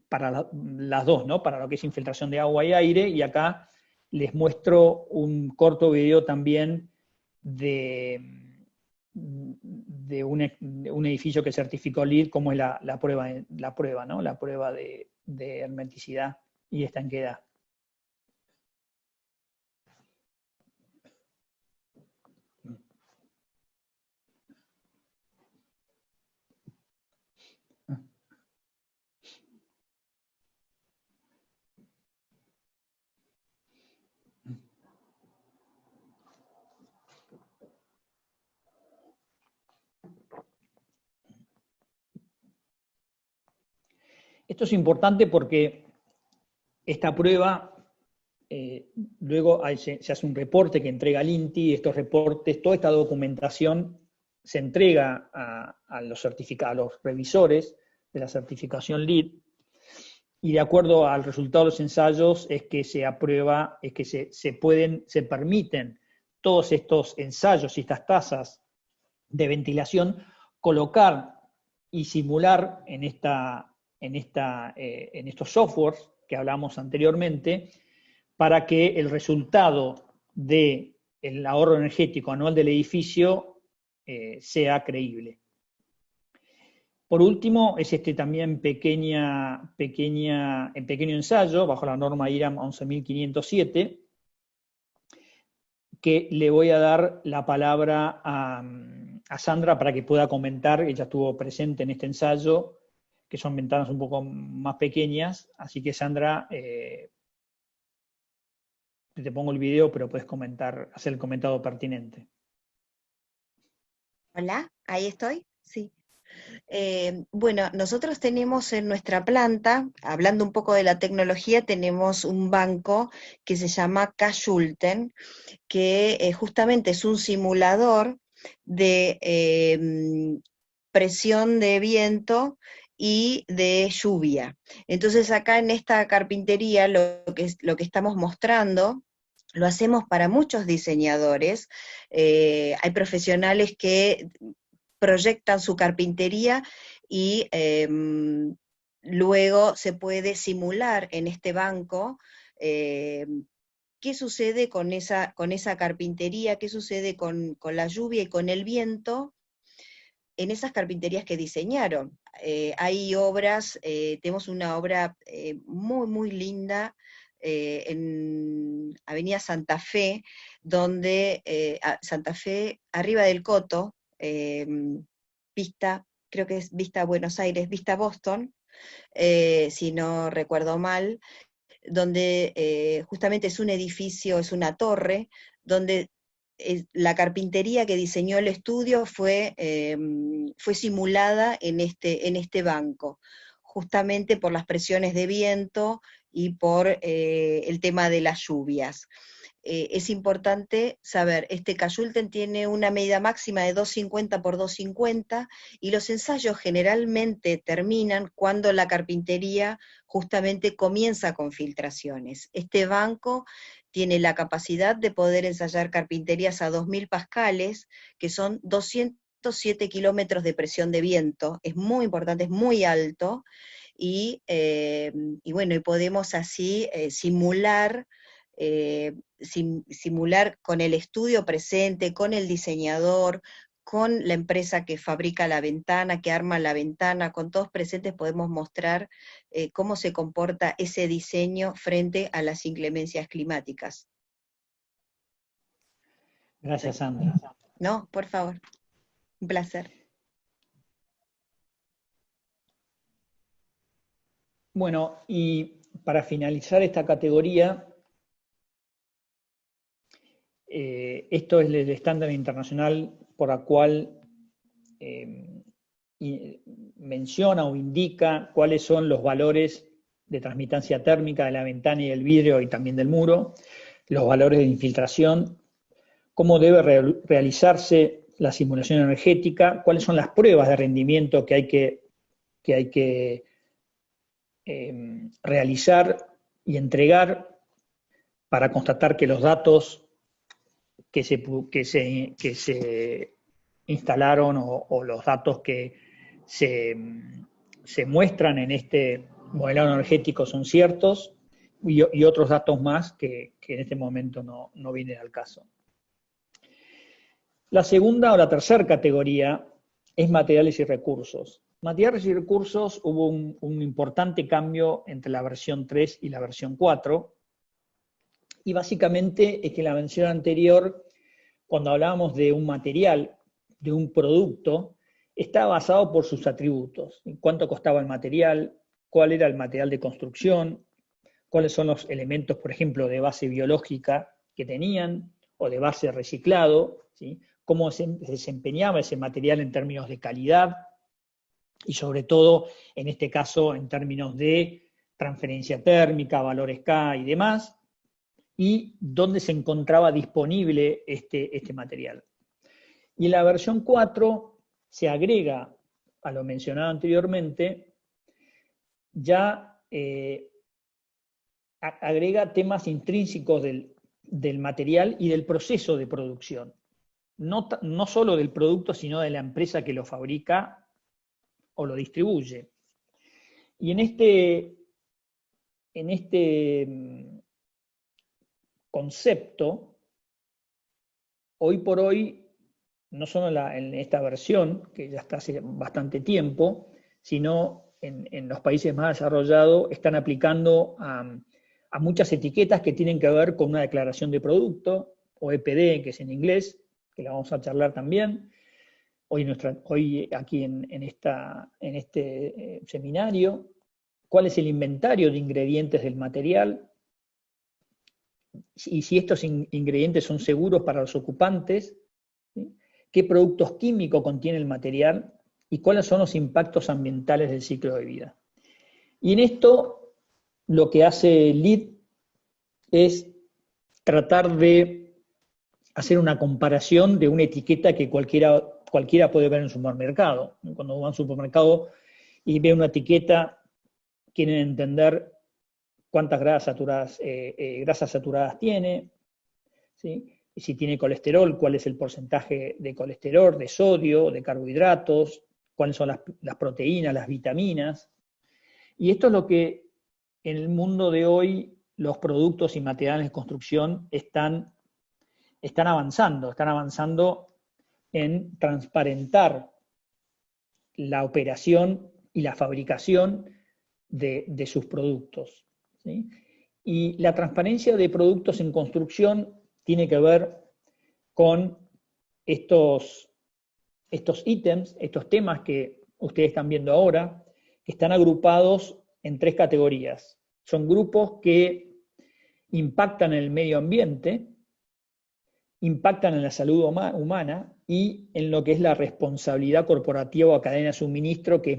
para las dos, ¿no? Para lo que es infiltración de agua y aire, y acá les muestro un corto video también de un edificio que certificó LEED, como es la prueba, ¿no? La prueba de hermeticidad y estanqueidad. Esto es importante porque esta prueba, luego se hace un reporte que entrega el INTI, estos reportes, toda esta documentación se entrega a los revisores de la certificación LEED, y de acuerdo al resultado de los ensayos es que se aprueba, es que se permiten todos estos ensayos y estas tasas de ventilación colocar y simular en estos softwares que hablamos anteriormente, para que el resultado del ahorro energético anual del edificio sea creíble. Por último, es también pequeño ensayo bajo la norma IRAM 11507, que le voy a dar la palabra a Sandra para que pueda comentar. Ella estuvo presente en este ensayo, que son ventanas un poco más pequeñas, así que Sandra, te pongo el video, pero puedes hacer el comentario pertinente. Hola, ahí estoy, sí. Bueno, nosotros tenemos en nuestra planta, hablando un poco de la tecnología, tenemos un banco que se llama Kaschulten, que justamente es un simulador de presión de viento y de lluvia. Entonces acá en esta carpintería lo que estamos mostrando, lo hacemos para muchos diseñadores. Hay profesionales que proyectan su carpintería y luego se puede simular en este banco qué sucede con esa carpintería, qué sucede con la lluvia y con el viento en esas carpinterías que diseñaron. Hay obras, tenemos una obra muy, muy linda en Avenida Santa Fe, donde Santa Fe, arriba del Coto, creo que es vista Buenos Aires, vista Boston, si no recuerdo mal, donde justamente es un edificio, es una torre, donde la carpintería que diseñó el estudio fue simulada en este banco, justamente por las presiones de viento y por el tema de las lluvias. Es importante saber, este Kaschulten tiene una medida máxima de 250 por 250, y los ensayos generalmente terminan cuando la carpintería justamente comienza con filtraciones. Este banco tiene la capacidad de poder ensayar carpinterías a 2000 pascales, que son 207 kilómetros de presión de viento. Es muy importante, es muy alto, y bueno, y podemos así simular con el estudio presente, con el diseñador, con la empresa que fabrica la ventana, que arma la ventana, con todos presentes podemos mostrar cómo se comporta ese diseño frente a las inclemencias climáticas. Gracias, Sandra. No, por favor, un placer. Bueno, y para finalizar esta categoría, esto es el estándar internacional por la cual menciona o indica cuáles son los valores de transmitancia térmica de la ventana y del vidrio y también del muro, los valores de infiltración, cómo debe realizarse la simulación energética, cuáles son las pruebas de rendimiento que hay que realizar y entregar para constatar que los datos que se instalaron o los datos que se muestran en este modelado energético son ciertos, y otros datos más que en este momento no vienen al caso. La segunda o la tercera categoría es materiales y recursos. Materiales y recursos, hubo un importante cambio entre la versión 3 y la versión 4, y básicamente es que en la versión anterior, cuando hablábamos de un material, de un producto, estaba basado por sus atributos. ¿Cuánto costaba el material? ¿Cuál era el material de construcción? ¿Cuáles son los elementos, por ejemplo, de base biológica que tenían? ¿O de base reciclado? ¿Sí? ¿Cómo se desempeñaba ese material en términos de calidad? Y sobre todo, en este caso, en términos de transferencia térmica, valores K y demás, y dónde se encontraba disponible este material. Y en la versión 4 se agrega, a lo mencionado anteriormente, ya agrega temas intrínsecos del material y del proceso de producción. No solo del producto, sino de la empresa que lo fabrica o lo distribuye. Y en este concepto, hoy por hoy, no solo en esta versión, que ya está hace bastante tiempo, sino en los países más desarrollados, están aplicando a muchas etiquetas que tienen que ver con una declaración de producto, o EPD, que es en inglés, que la vamos a charlar también, hoy aquí en este seminario, cuál es el inventario de ingredientes del material, y si estos ingredientes son seguros para los ocupantes, ¿sí? Qué productos químicos contiene el material y cuáles son los impactos ambientales del ciclo de vida. Y en esto lo que hace LEED es tratar de hacer una comparación de una etiqueta que cualquiera puede ver en un supermercado. Cuando va a un supermercado y ve una etiqueta, quieren entender cuántas grasas saturadas tiene, ¿sí? Y si tiene colesterol, cuál es el porcentaje de colesterol, de sodio, de carbohidratos, cuáles son las proteínas, las vitaminas. Y esto es lo que en el mundo de hoy los productos y materiales de construcción están avanzando en transparentar la operación y la fabricación de sus productos, ¿sí? Y la transparencia de productos en construcción tiene que ver con estos ítems, estos temas que ustedes están viendo ahora, que están agrupados en 3 categorías. Son grupos que impactan en el medio ambiente, impactan en la salud humana y en lo que es la responsabilidad corporativa o cadena de suministro, que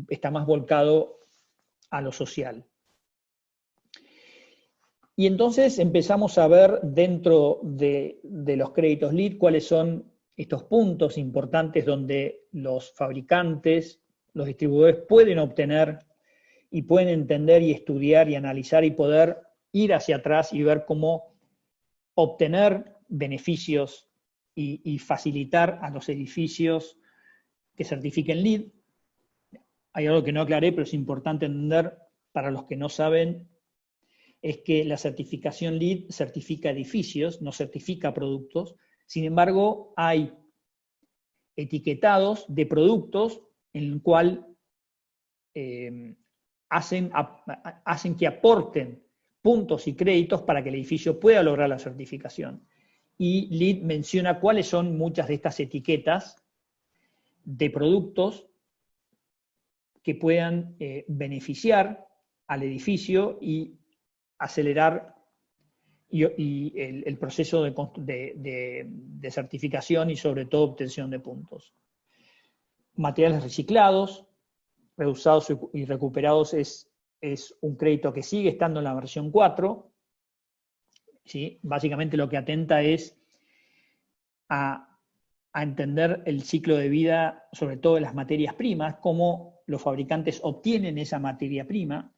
está más volcado a lo social. Y entonces empezamos a ver dentro de los créditos LEED cuáles son estos puntos importantes donde los fabricantes, los distribuidores pueden obtener y pueden entender y estudiar y analizar y poder ir hacia atrás y ver cómo obtener beneficios y facilitar a los edificios que certifiquen LEED. Hay algo que no aclaré, pero es importante entender para los que no saben, es que la certificación LEED certifica edificios, no certifica productos. Sin embargo, hay etiquetados de productos en el cual hacen que aporten puntos y créditos para que el edificio pueda lograr la certificación. Y LEED menciona cuáles son muchas de estas etiquetas de productos que puedan beneficiar al edificio y acelerar el proceso de certificación y sobre todo obtención de puntos. Materiales reciclados, reusados y recuperados es un crédito que sigue estando en la versión 4. ¿Sí? Básicamente lo que atenta es a entender el ciclo de vida, sobre todo de las materias primas, cómo los fabricantes obtienen esa materia prima.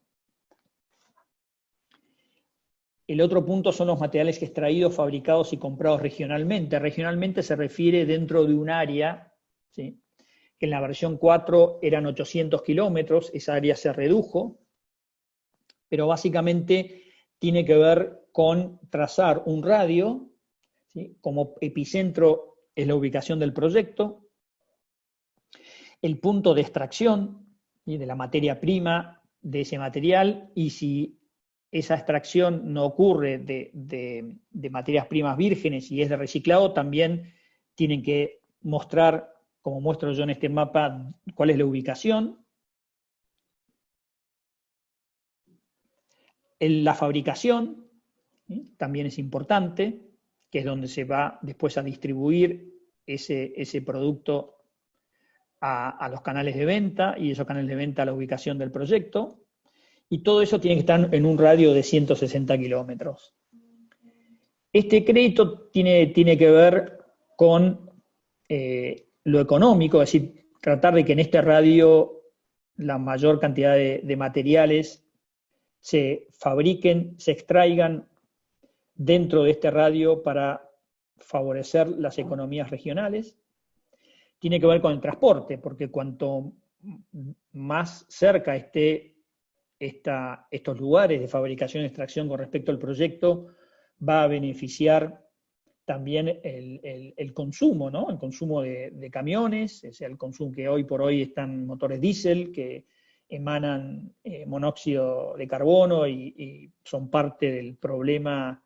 El otro punto son los materiales extraídos, fabricados y comprados regionalmente. Regionalmente se refiere dentro de un área, ¿sí? Que en la versión 4 eran 800 kilómetros, esa área se redujo, pero básicamente tiene que ver con trazar un radio, ¿sí? Como epicentro es la ubicación del proyecto, el punto de extracción, ¿sí? De la materia prima de ese material, y si esa extracción no ocurre de materias primas vírgenes y es de reciclado, también tienen que mostrar, como muestro yo en este mapa, cuál es la ubicación. La fabricación, ¿sí? También es importante, que es donde se va después a distribuir ese producto a los canales de venta, y esos canales de venta a la ubicación del proyecto. Y todo eso tiene que estar en un radio de 160 kilómetros. Este crédito tiene que ver con lo económico, es decir, tratar de que en este radio la mayor cantidad de materiales se fabriquen, se extraigan dentro de este radio para favorecer las economías regionales. Tiene que ver con el transporte, porque cuanto más cerca esté estos lugares de fabricación y extracción con respecto al proyecto, va a beneficiar también el consumo, ¿no? El consumo de camiones, es el consumo que hoy por hoy están motores diésel que emanan monóxido de carbono y son parte del problema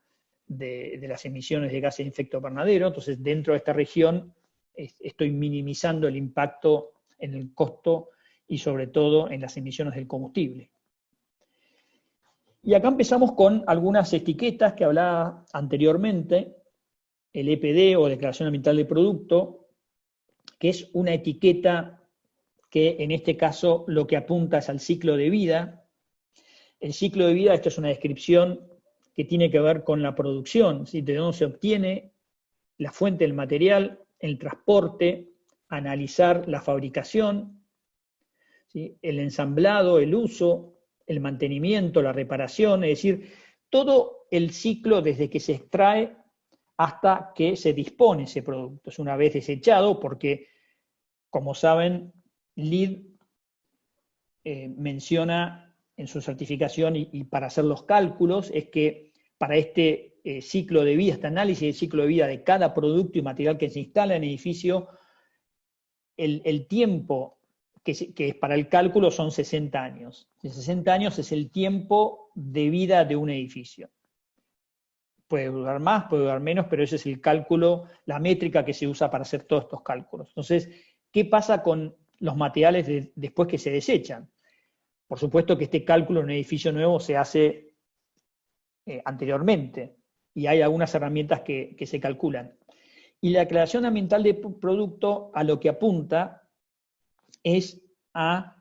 de las emisiones de gases de efecto invernadero. Entonces, dentro de esta región estoy minimizando el impacto en el costo y sobre todo en las emisiones del combustible. Y acá empezamos con algunas etiquetas que hablaba anteriormente, el EPD o Declaración Ambiental de Producto, que es una etiqueta que en este caso lo que apunta es al ciclo de vida. El ciclo de vida, esto es una descripción que tiene que ver con la producción, ¿sí? De dónde se obtiene la fuente del material, el transporte, analizar la fabricación, ¿sí? El ensamblado, el uso, el mantenimiento, la reparación, es decir, todo el ciclo desde que se extrae hasta que se dispone ese producto. Es una vez desechado porque, como saben, LEED menciona en su certificación y para hacer los cálculos, es que para este ciclo de vida, este análisis del ciclo de vida de cada producto y material que se instala en el edificio, el tiempo que es para el cálculo son 60 años. 60 años es el tiempo de vida de un edificio. Puede durar más, puede durar menos, pero ese es el cálculo, la métrica que se usa para hacer todos estos cálculos. Entonces, ¿qué pasa con los materiales después que se desechan? Por supuesto que este cálculo en un edificio nuevo se hace anteriormente, y hay algunas herramientas que se calculan. Y la declaración ambiental de producto a lo que apunta es ya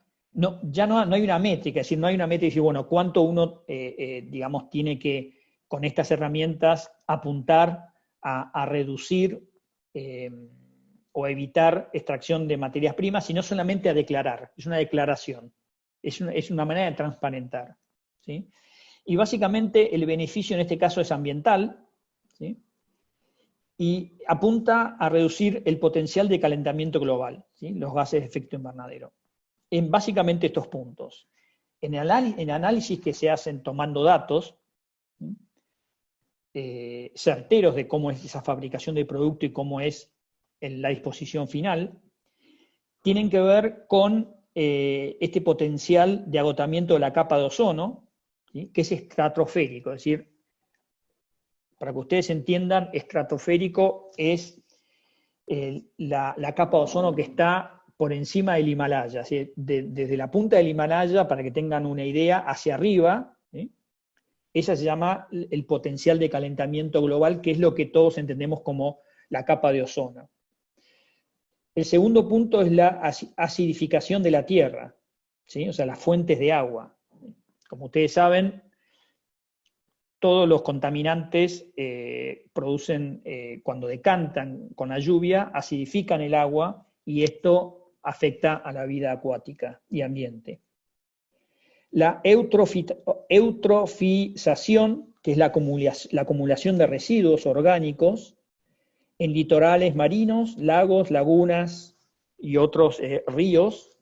no hay una métrica, es decir, no hay una métrica de decir, bueno, cuánto uno, digamos, tiene que, con estas herramientas, apuntar a reducir o evitar extracción de materias primas, sino solamente a declarar, es una declaración, es una manera de transparentar, ¿sí? Y básicamente el beneficio en este caso es ambiental, ¿sí? Y apunta a reducir el potencial de calentamiento global, ¿sí? Los gases de efecto invernadero. En básicamente estos puntos. En análisis que se hacen tomando datos certeros de cómo es esa fabricación de producto y cómo es la disposición final, tienen que ver con este potencial de agotamiento de la capa de ozono, ¿sí? Que es estratosférico, es decir, para que ustedes entiendan, estratosférico es la capa de ozono que está por encima del Himalaya, ¿sí? Desde la punta del Himalaya, para que tengan una idea, hacia arriba, ¿sí? Esa se llama el potencial de calentamiento global, que es lo que todos entendemos como la capa de ozono. El segundo punto es la acidificación de la tierra, ¿sí? O sea, las fuentes de agua. Como ustedes saben, todos los contaminantes producen, cuando decantan con la lluvia, acidifican el agua y esto afecta a la vida acuática y ambiente. La eutrofización, que es la acumulación de residuos orgánicos en litorales marinos, lagos, lagunas y otros ríos,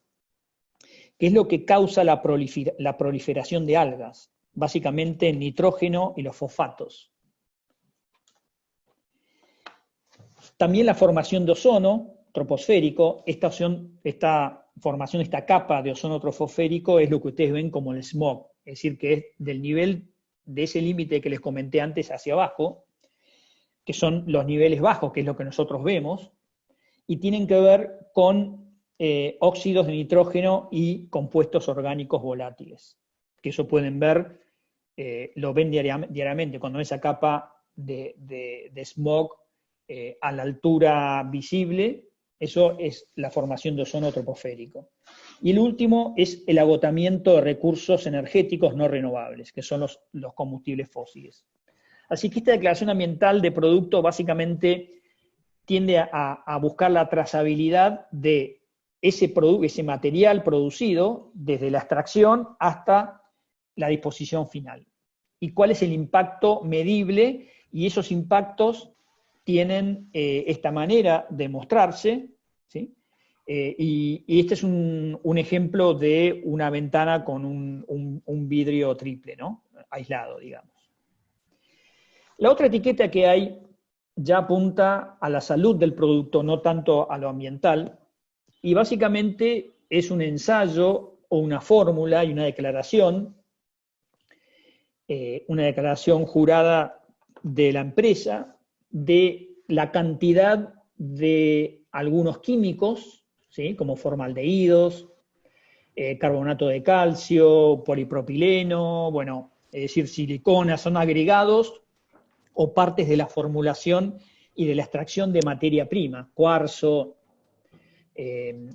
que es lo que causa la proliferación de algas, básicamente el nitrógeno y los fosfatos. También la formación de ozono troposférico, esta formación, esta capa de ozono troposférico es lo que ustedes ven como el smog, es decir, que es del nivel de ese límite que les comenté antes hacia abajo, que son los niveles bajos, que es lo que nosotros vemos, y tienen que ver con óxidos de nitrógeno y compuestos orgánicos volátiles, que eso pueden ver, lo ven diariamente, cuando esa capa de smog a la altura visible, eso es la formación de ozono troposférico. Y el último es el agotamiento de recursos energéticos no renovables, que son los combustibles fósiles. Así que esta declaración ambiental de producto básicamente tiende a buscar la trazabilidad de ese material producido desde la extracción hasta la disposición final. Y cuál es el impacto medible, y esos impactos tienen esta manera de mostrarse, ¿sí? Y este es un ejemplo de una ventana con un vidrio triple, ¿no? Aislado, digamos. La otra etiqueta que hay ya apunta a la salud del producto, no tanto a lo ambiental, y básicamente es un ensayo o una fórmula y una declaración jurada de la empresa de la cantidad de algunos químicos, ¿sí? Como formaldehídos, carbonato de calcio, polipropileno, bueno, es decir, siliconas, son agregados o partes de la formulación y de la extracción de materia prima, cuarzo,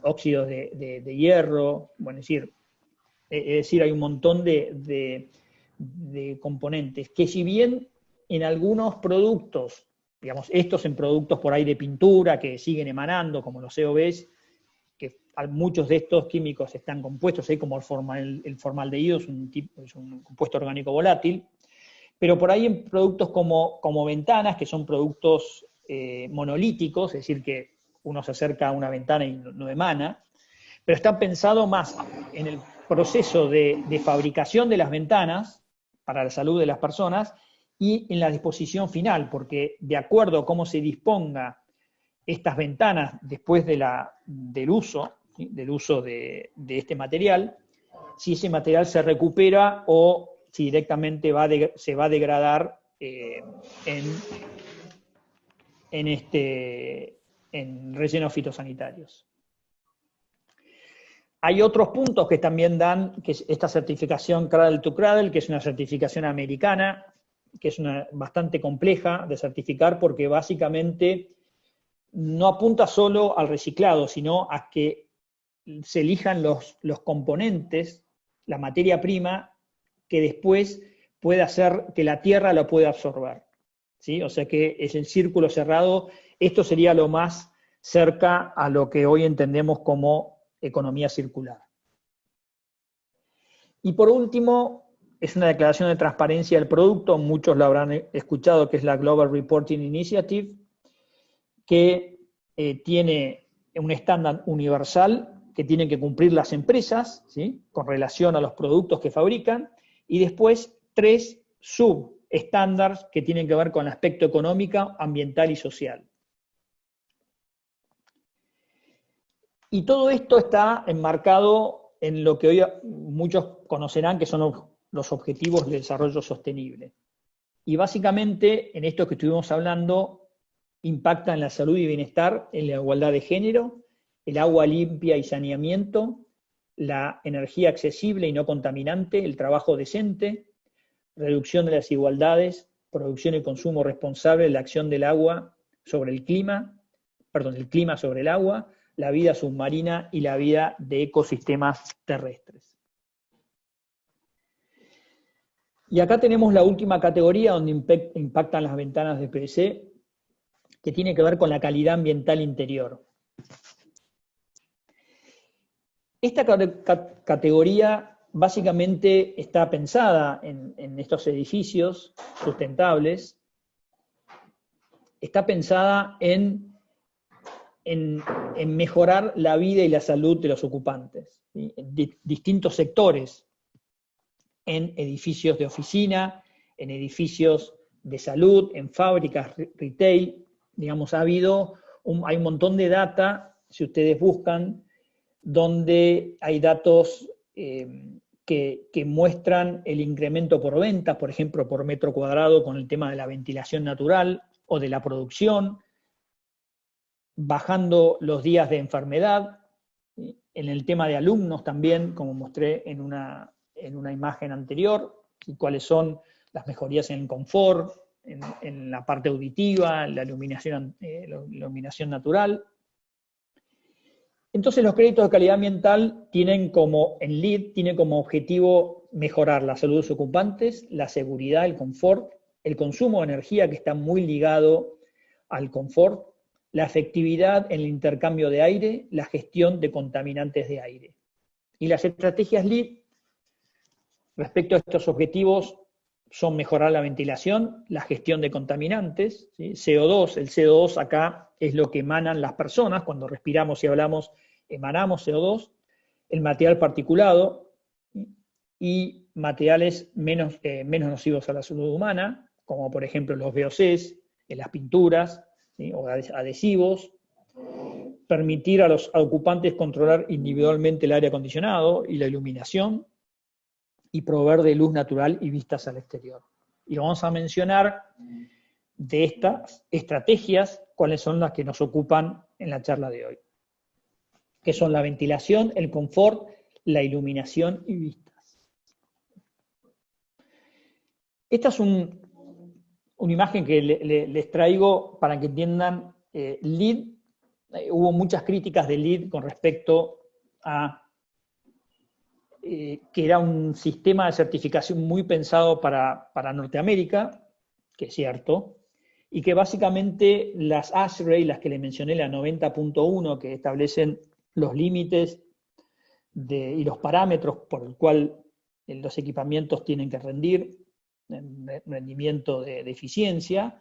óxidos de hierro, bueno, es decir, hay un montón de componentes que, si bien en algunos productos, digamos, estos en productos por ahí de pintura que siguen emanando, como los COBs, que muchos de estos químicos están compuestos, como el formaldehído es un compuesto orgánico volátil, pero por ahí en productos como ventanas, que son productos monolíticos, es decir, que uno se acerca a una ventana y no emana, pero están pensados más en el proceso de fabricación de las ventanas para la salud de las personas y en la disposición final, porque de acuerdo a cómo se disponga estas ventanas después del uso, ¿sí? Del uso de este material, si ese material se recupera o si directamente se va a degradar en rellenos fitosanitarios. Hay otros puntos que también dan, que es esta certificación Cradle to Cradle, que es una certificación americana, que es bastante compleja de certificar porque básicamente no apunta solo al reciclado, sino a que se elijan los componentes, la materia prima, que después puede hacer que la tierra lo pueda absorber, ¿sí? O sea que es el círculo cerrado. Esto sería lo más cerca a lo que hoy entendemos como economía circular. Y por último, es una declaración de transparencia del producto, muchos lo habrán escuchado, que es la Global Reporting Initiative, que tiene un estándar universal que tienen que cumplir las empresas, ¿sí?, con relación a los productos que fabrican, y después 3 subestándares que tienen que ver con el aspecto económico, ambiental y social. Y todo esto está enmarcado en lo que hoy muchos conocerán que son los objetivos de desarrollo sostenible. Y básicamente, en esto que estuvimos hablando, impacta en la salud y bienestar, en la igualdad de género, el agua limpia y saneamiento, la energía accesible y no contaminante, el trabajo decente, reducción de las desigualdades, producción y consumo responsable, la acción del agua sobre el clima sobre el agua, la vida submarina y la vida de ecosistemas terrestres. Y acá tenemos la última categoría donde impactan las ventanas de PVC, que tiene que ver con la calidad ambiental interior. Esta categoría básicamente está pensada en estos edificios sustentables, está pensada en mejorar la vida y la salud de los ocupantes, ¿sí?, en distintos sectores, en edificios de oficina, en edificios de salud, en fábricas, retail. Digamos, hay un montón de data, si ustedes buscan, donde hay datos que muestran el incremento por ventas, por ejemplo, por metro cuadrado con el tema de la ventilación natural o de la producción, bajando los días de enfermedad, en el tema de alumnos también, como mostré en una imagen anterior, y cuáles son las mejorías en el confort, en la parte auditiva, la iluminación natural. Entonces los créditos de calidad ambiental tienen como objetivo mejorar la salud de los ocupantes, la seguridad, el confort, el consumo de energía, que está muy ligado al confort, la efectividad en el intercambio de aire, la gestión de contaminantes de aire. Y las estrategias LEED respecto a estos objetivos son mejorar la ventilación, la gestión de contaminantes, ¿sí?, CO2, el CO2 acá es lo que emanan las personas, cuando respiramos y hablamos emanamos CO2, el material particulado, ¿sí?, y materiales menos nocivos a la salud humana, como por ejemplo los VOCs, en las pinturas, ¿sí?, o adhesivos, permitir a los ocupantes controlar individualmente el aire acondicionado y la iluminación, y proveer de luz natural y vistas al exterior. Y vamos a mencionar de estas estrategias cuáles son las que nos ocupan en la charla de hoy, que son la ventilación, el confort, la iluminación y vistas. Esta es una imagen que les traigo para que entiendan LEED. Hubo muchas críticas de LEED con respecto a que era un sistema de certificación muy pensado para Norteamérica, que es cierto, y que básicamente las ASHRAE, las que les mencioné, la 90.1, que establecen los límites y los parámetros por el cual los equipamientos tienen que rendir, rendimiento de eficiencia,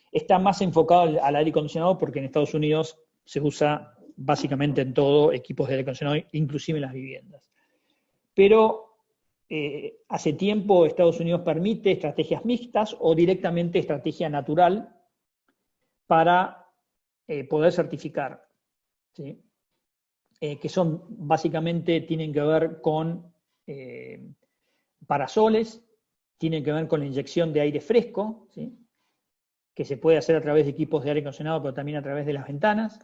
está más enfocado al aire acondicionado porque en Estados Unidos se usa básicamente en todo equipos de aire acondicionado, inclusive en las viviendas. Pero hace tiempo Estados Unidos permite estrategias mixtas o directamente estrategia natural para poder certificar, ¿sí?, que son básicamente, tienen que ver con parasoles, tienen que ver con la inyección de aire fresco, ¿sí?, que se puede hacer a través de equipos de aire acondicionado, pero también a través de las ventanas.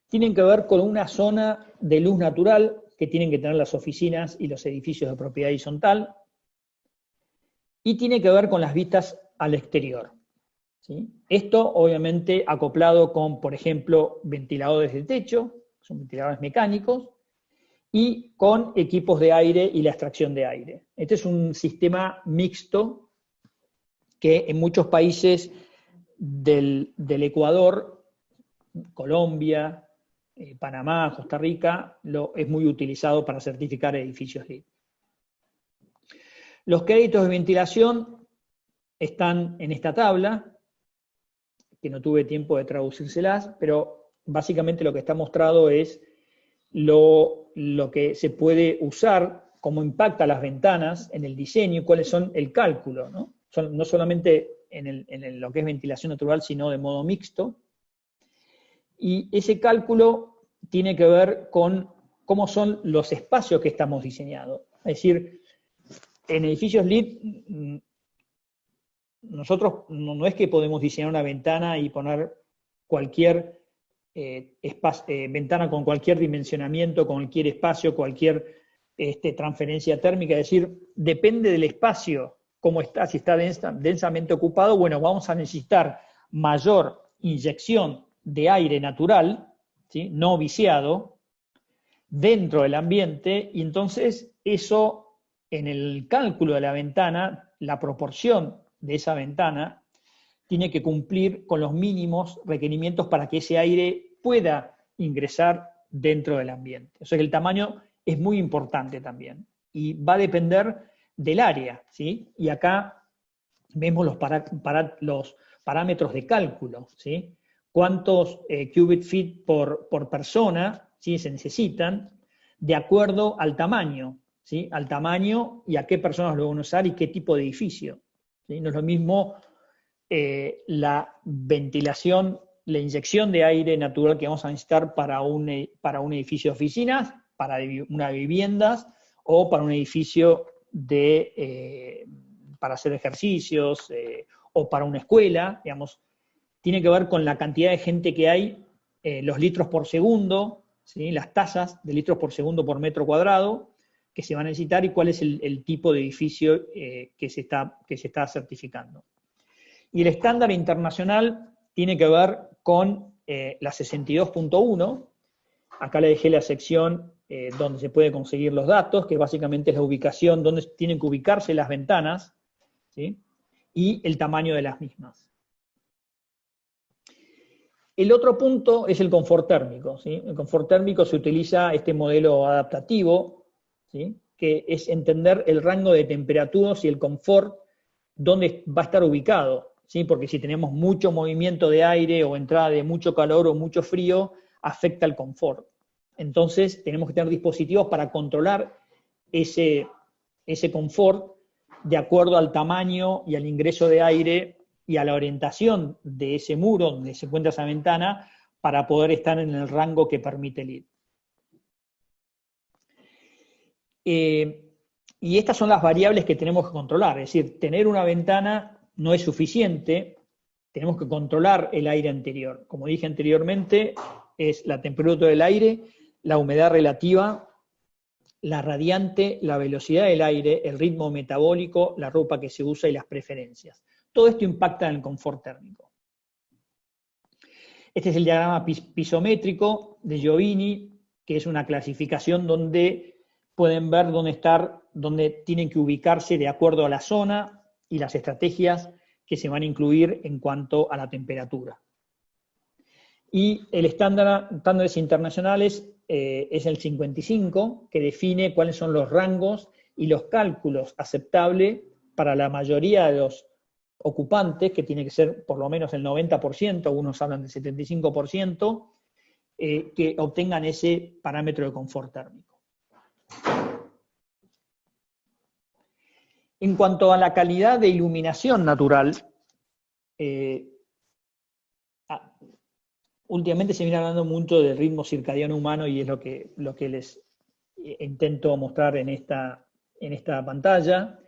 Tienen que ver con una zona de luz natural que tienen que tener las oficinas y los edificios de propiedad horizontal, y tiene que ver con las vistas al exterior, ¿sí? Esto obviamente acoplado con, por ejemplo, ventiladores de techo, son ventiladores mecánicos, y con equipos de aire y la extracción de aire. Este es un sistema mixto que en muchos países del Ecuador, Colombia, Panamá, Costa Rica, es muy utilizado para certificar edificios LEED. Los créditos de ventilación están en esta tabla, que no tuve tiempo de traducírselas, pero básicamente lo que está mostrado es lo que se puede usar, cómo impacta las ventanas en el diseño y cuáles son el cálculo, ¿no? No solamente en lo que es ventilación natural, sino de modo mixto. Y ese cálculo tiene que ver con cómo son los espacios que estamos diseñando. Es decir, en edificios LEED, nosotros no es que podemos diseñar una ventana y poner cualquier ventana con cualquier dimensionamiento, con cualquier espacio, cualquier transferencia térmica. Es decir, depende del espacio, cómo está, si está densamente ocupado, bueno, vamos a necesitar mayor inyección de aire natural, ¿sí?, no viciado, dentro del ambiente, y entonces eso, en el cálculo de la ventana, la proporción de esa ventana tiene que cumplir con los mínimos requerimientos para que ese aire pueda ingresar dentro del ambiente. O sea que el tamaño es muy importante también, y va a depender del área, ¿sí? Y acá vemos los parámetros de cálculo, ¿sí? Cuántos cubic feet por persona, ¿sí?, se necesitan, de acuerdo al tamaño, ¿sí? Al tamaño y a qué personas lo van a usar y qué tipo de edificio, ¿sí? No es lo mismo la ventilación, la inyección de aire natural que vamos a necesitar para un edificio de oficinas, para una viviendas o para un edificio para hacer ejercicios o para una escuela, digamos. Tiene que ver con la cantidad de gente que hay, los litros por segundo, ¿sí?, las tasas de litros por segundo por metro cuadrado que se van a necesitar y cuál es el tipo de edificio que se está certificando. Y el estándar internacional tiene que ver con la 62.1. Acá le dejé la sección donde se puede conseguir los datos, que básicamente es la ubicación, donde tienen que ubicarse las ventanas, ¿sí?, y el tamaño de las mismas. El otro punto es el confort térmico, ¿sí? El confort térmico se utiliza este modelo adaptativo, ¿sí?, que es entender el rango de temperaturas y el confort, dónde va a estar ubicado, ¿sí? Porque si tenemos mucho movimiento de aire o entrada de mucho calor o mucho frío, afecta el confort. Entonces tenemos que tener dispositivos para controlar ese confort de acuerdo al tamaño y al ingreso de aire y a la orientación de ese muro donde se encuentra esa ventana para poder estar en el rango que permite el LEED. Y estas son las variables que tenemos que controlar, es decir, tener una ventana no es suficiente, tenemos que controlar el aire anterior. Como dije anteriormente, es la temperatura del aire, la humedad relativa, la radiante, la velocidad del aire, el ritmo metabólico, la ropa que se usa y las preferencias. Todo esto impacta en el confort térmico. Este es el diagrama pisométrico de Giovini, que es una clasificación donde pueden ver dónde tienen que ubicarse de acuerdo a la zona y las estrategias que se van a incluir en cuanto a la temperatura. Y el estándares internacionales es el 55, que define cuáles son los rangos y los cálculos aceptables para la mayoría de los ocupantes, que tiene que ser por lo menos el 90%, algunos hablan del 75%, que obtengan ese parámetro de confort térmico. En cuanto a la calidad de iluminación natural, últimamente se viene hablando mucho del ritmo circadiano humano y es lo que les intento mostrar en esta pantalla,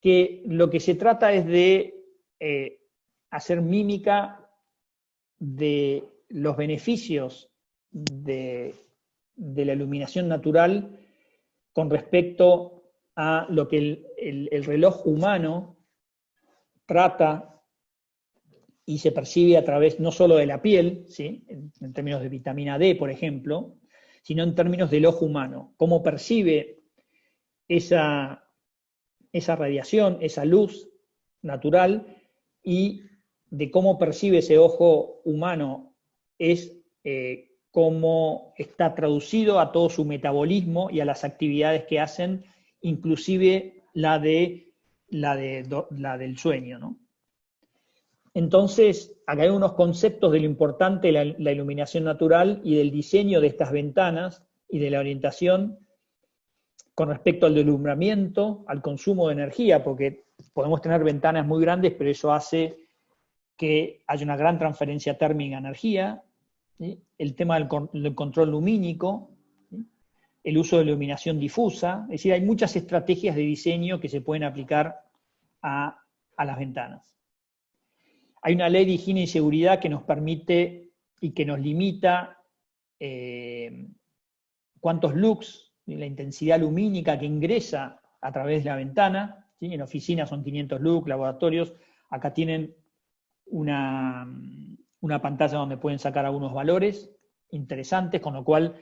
que lo que se trata es de hacer mímica de los beneficios de la iluminación natural con respecto a lo que el reloj humano trata y se percibe a través no solo de la piel, ¿sí?, en términos de vitamina D, por ejemplo, sino en términos del ojo humano, cómo percibe esa radiación, esa luz natural, y de cómo percibe ese ojo humano es cómo está traducido a todo su metabolismo y a las actividades que hacen, inclusive la del sueño, ¿no? Entonces, acá hay unos conceptos de lo importante de la iluminación natural y del diseño de estas ventanas y de la orientación con respecto al deslumbramiento, al consumo de energía, porque podemos tener ventanas muy grandes, pero eso hace que haya una gran transferencia térmica de energía, ¿sí? El tema del control lumínico, ¿sí? El uso de iluminación difusa, es decir, hay muchas estrategias de diseño que se pueden aplicar a las ventanas. Hay una ley de higiene y seguridad que nos permite y que nos limita cuántos lux, la intensidad lumínica que ingresa a través de la ventana, ¿sí? En oficinas son 500 lux, laboratorios, acá tienen una pantalla donde pueden sacar algunos valores interesantes, con lo cual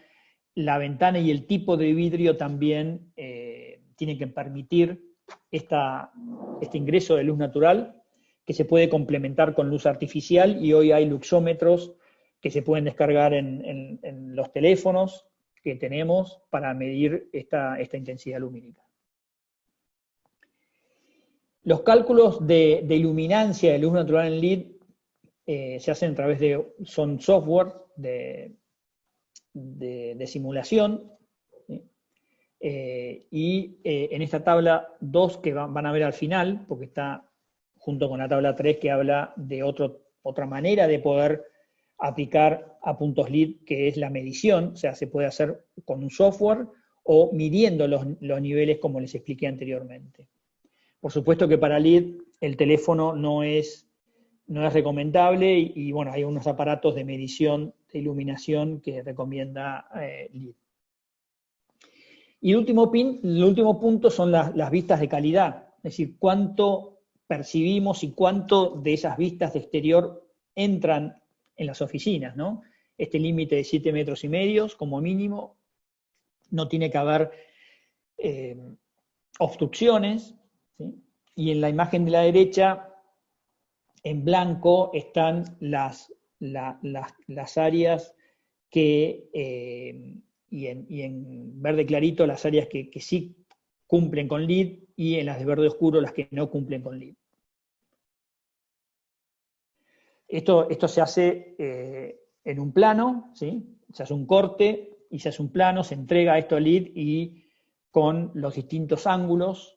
la ventana y el tipo de vidrio también tienen que permitir este ingreso de luz natural, que se puede complementar con luz artificial, y hoy hay luxómetros que se pueden descargar en los teléfonos que tenemos para medir esta intensidad lumínica. Los cálculos de iluminancia de luz natural en LED se hacen a través son software de simulación, ¿sí? En esta tabla 2 que van a ver al final, porque está junto con la tabla 3 que habla de otra manera de poder aplicar a puntos LED, que es la medición, o sea, se puede hacer con un software o midiendo los niveles como les expliqué anteriormente. Por supuesto que para LED el teléfono no es recomendable y bueno, hay unos aparatos de medición de iluminación que recomienda LED. Y el último punto son las vistas de calidad, es decir, cuánto percibimos y cuánto de esas vistas de exterior entran en las oficinas, ¿no? Este límite de 7,5 metros como mínimo, no tiene que haber obstrucciones, ¿sí? Y en la imagen de la derecha, en blanco, están las áreas que, y en verde clarito, las áreas que sí cumplen con LED, y en las de verde oscuro las que no cumplen con LED. Esto se hace en un plano, ¿sí? Se hace un corte y se hace un plano, se entrega esto a LED y con los distintos ángulos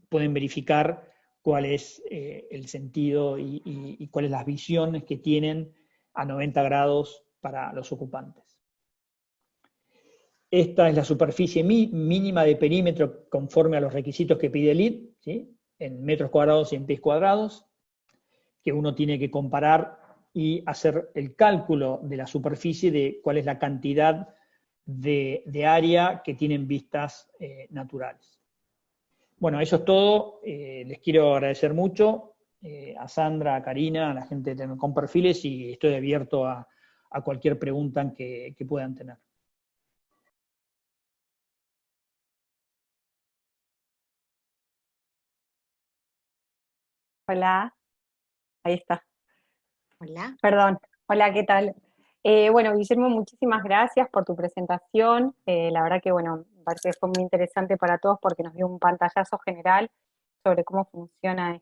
pueden verificar cuál es el sentido y cuáles las visiones que tienen a 90 grados para los ocupantes. Esta es la superficie mínima de perímetro conforme a los requisitos que pide LED, ¿sí? En metros cuadrados y en pies cuadrados, que uno tiene que comparar y hacer el cálculo de la superficie de cuál es la cantidad de área que tienen vistas naturales. Bueno, eso es todo. Les quiero agradecer mucho a Sandra, a Karina, a la gente de Con Perfiles, y estoy abierto a cualquier pregunta que puedan tener. Hola, ahí está. Hola. Perdón. Hola, ¿qué tal? Bueno, Guillermo, muchísimas gracias por tu presentación. La verdad que, bueno, me parece que fue muy interesante para todos porque nos dio un pantallazo general sobre cómo funciona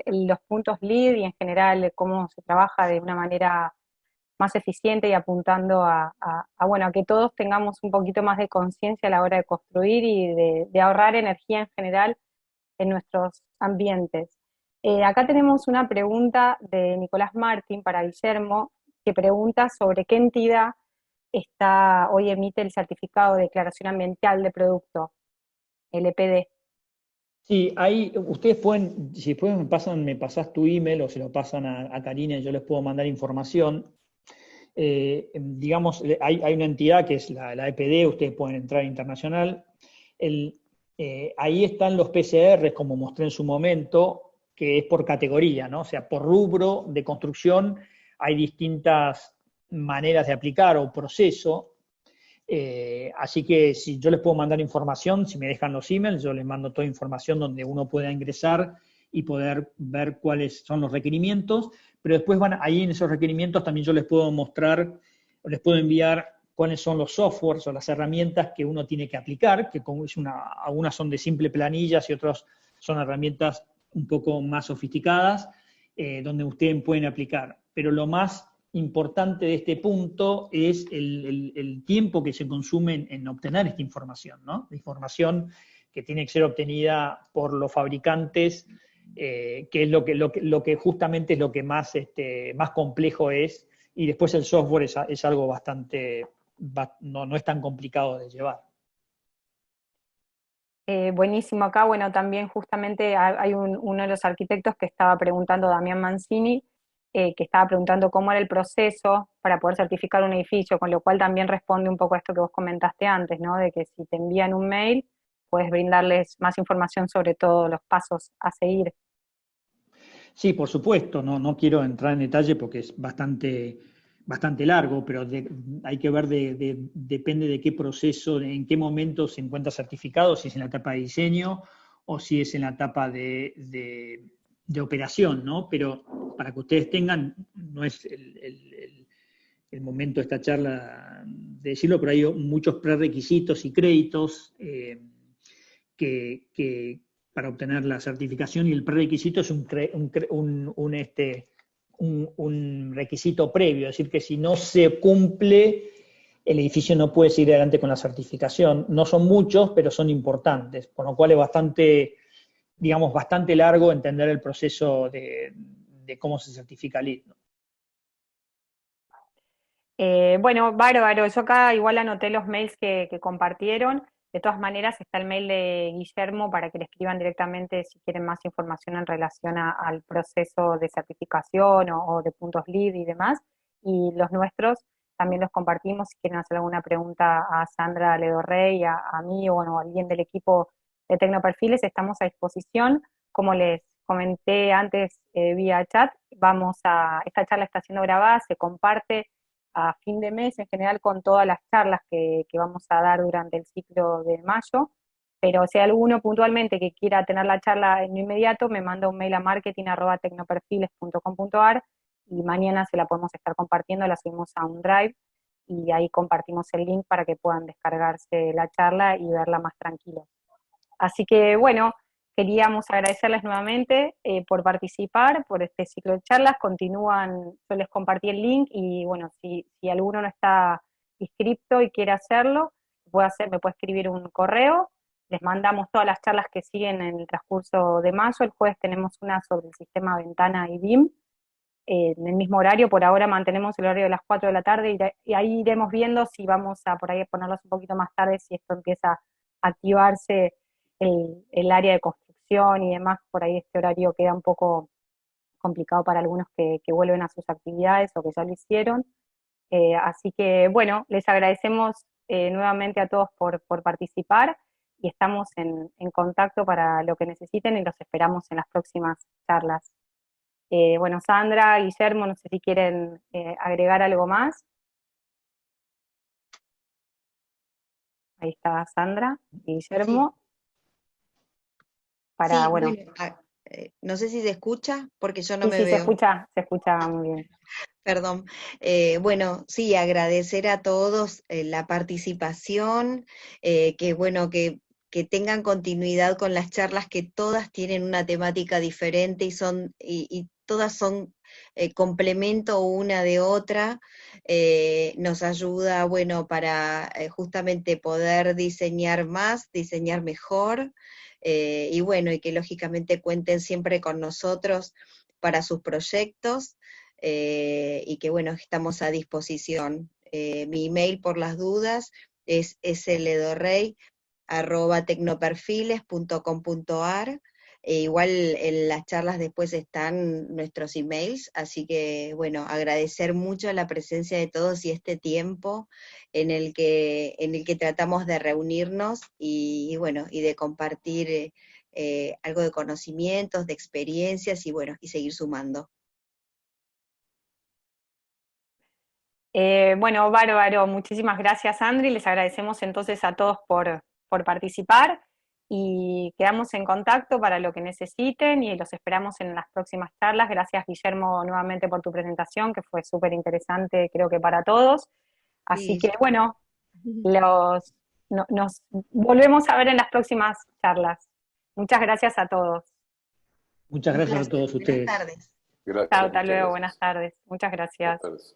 los puntos LED y en general cómo se trabaja de una manera más eficiente y apuntando a que todos tengamos un poquito más de conciencia a la hora de construir y de ahorrar energía en general en nuestros ambientes. Acá tenemos una pregunta de Nicolás Martín para Guillermo, que pregunta sobre qué entidad hoy emite el certificado de declaración ambiental de producto, el EPD. Sí, ahí ustedes pueden, si después me pasás tu email o se lo pasan a Karina y yo les puedo mandar información. Digamos, hay una entidad que es la EPD, ustedes pueden entrar internacional. Ahí están los PCR, como mostré en su momento, que es por categoría, ¿no? O sea, por rubro de construcción hay distintas maneras de aplicar o proceso. Así que si yo les puedo mandar información, si me dejan los emails, yo les mando toda información donde uno pueda ingresar y poder ver cuáles son los requerimientos, pero después ahí en esos requerimientos también yo les puedo mostrar, o les puedo enviar cuáles son los softwares o las herramientas que uno tiene que aplicar, que como algunas son de simple planillas y otras son herramientas un poco más sofisticadas, donde ustedes pueden aplicar. Pero lo más importante de este punto es el tiempo que se consume en obtener esta información, ¿no? La información que tiene que ser obtenida por los fabricantes, que es lo que justamente es lo que más, más complejo es, y después el software es algo bastante, no es tan complicado de llevar. Buenísimo acá, bueno, también justamente hay uno de los arquitectos que estaba preguntando, Damián Mancini, que estaba preguntando cómo era el proceso para poder certificar un edificio, con lo cual también responde un poco a esto que vos comentaste antes, ¿no? De que si te envían un mail, puedes brindarles más información sobre todos los pasos a seguir. Sí, por supuesto, no quiero entrar en detalle porque es bastante largo, pero hay que ver, depende de qué proceso, en qué momento se encuentra certificado, si es en la etapa de diseño o si es en la etapa de operación, ¿no? Pero para que ustedes tengan, no es el momento de esta charla de decirlo, pero hay muchos prerequisitos y créditos que para obtener la certificación, y el prerequisito es un requisito previo, es decir, que si no se cumple, el edificio no puede seguir adelante con la certificación. No son muchos, pero son importantes, por lo cual es bastante, digamos, bastante largo entender el proceso de cómo se certifica el ISO. Bueno, bárbaro, yo acá igual anoté los mails que compartieron. De todas maneras está el mail de Guillermo para que le escriban directamente si quieren más información en relación al proceso de certificación o de puntos LEED y demás. Y los nuestros también los compartimos si quieren hacer alguna pregunta a Sandra Ledorrey, a mí o bueno, a alguien del equipo de Tecnoperfiles, estamos a disposición. Como les comenté antes vía chat, esta charla está siendo grabada, se comparte a fin de mes en general con todas las charlas que vamos a dar durante el ciclo de mayo, pero si hay alguno puntualmente que quiera tener la charla en lo inmediato, me manda un mail a marketing@tecnoperfiles.com.ar y mañana se la podemos estar compartiendo, la subimos a un drive y ahí compartimos el link para que puedan descargarse la charla y verla más tranquilos. Así que bueno, queríamos agradecerles nuevamente por participar, por este ciclo de charlas. Continúan, yo les compartí el link y bueno, si alguno no está inscripto y quiere hacerlo, me puede escribir un correo. Les mandamos todas las charlas que siguen en el transcurso de mayo. El jueves tenemos una sobre el sistema Ventana y BIM. En el mismo horario, por ahora mantenemos el horario de las 4 de la tarde y ahí iremos viendo si vamos a por ahí ponerlos un poquito más tarde, si esto empieza a activarse el área de construcción y demás, por ahí este horario queda un poco complicado para algunos que vuelven a sus actividades o que ya lo hicieron. Así que bueno, les agradecemos nuevamente a todos por participar y estamos en contacto para lo que necesiten y los esperamos en las próximas charlas. Bueno, Sandra, Guillermo, no sé si quieren agregar algo más. Ahí está Sandra y Guillermo. Sí. Para, Sí, bueno, no sé si se escucha, porque yo no sí, me se veo. escucha muy bien. Perdón. Bueno, sí, agradecer a todos la participación, que bueno, que tengan continuidad con las charlas, que todas tienen una temática diferente y todas son complemento una de otra. Nos ayuda, bueno, para justamente poder diseñar más, diseñar mejor, y bueno, y que lógicamente cuenten siempre con nosotros para sus proyectos. Y que bueno, estamos a disposición. Mi email por las dudas es sledorrey@tecnoperfiles.com.ar. Igual en las charlas después están nuestros emails, así que bueno, agradecer mucho la presencia de todos y este tiempo en el que tratamos de reunirnos y bueno, y de compartir algo de conocimientos, de experiencias y bueno, y seguir sumando. Bueno, bárbaro, muchísimas gracias, Andri. Les agradecemos entonces a todos por participar y quedamos en contacto para lo que necesiten y los esperamos en las próximas charlas. Gracias, Guillermo, nuevamente por tu presentación, que fue súper interesante, creo que para todos. Así Sí, que bueno, nos volvemos a ver en las próximas charlas. Muchas gracias a todos. Muchas un gracias a placer. todos Buenas ustedes. tardes. Chao, Gracias, hasta muchas luego, buenas gracias. tardes. Muchas Buenas gracias. tardes.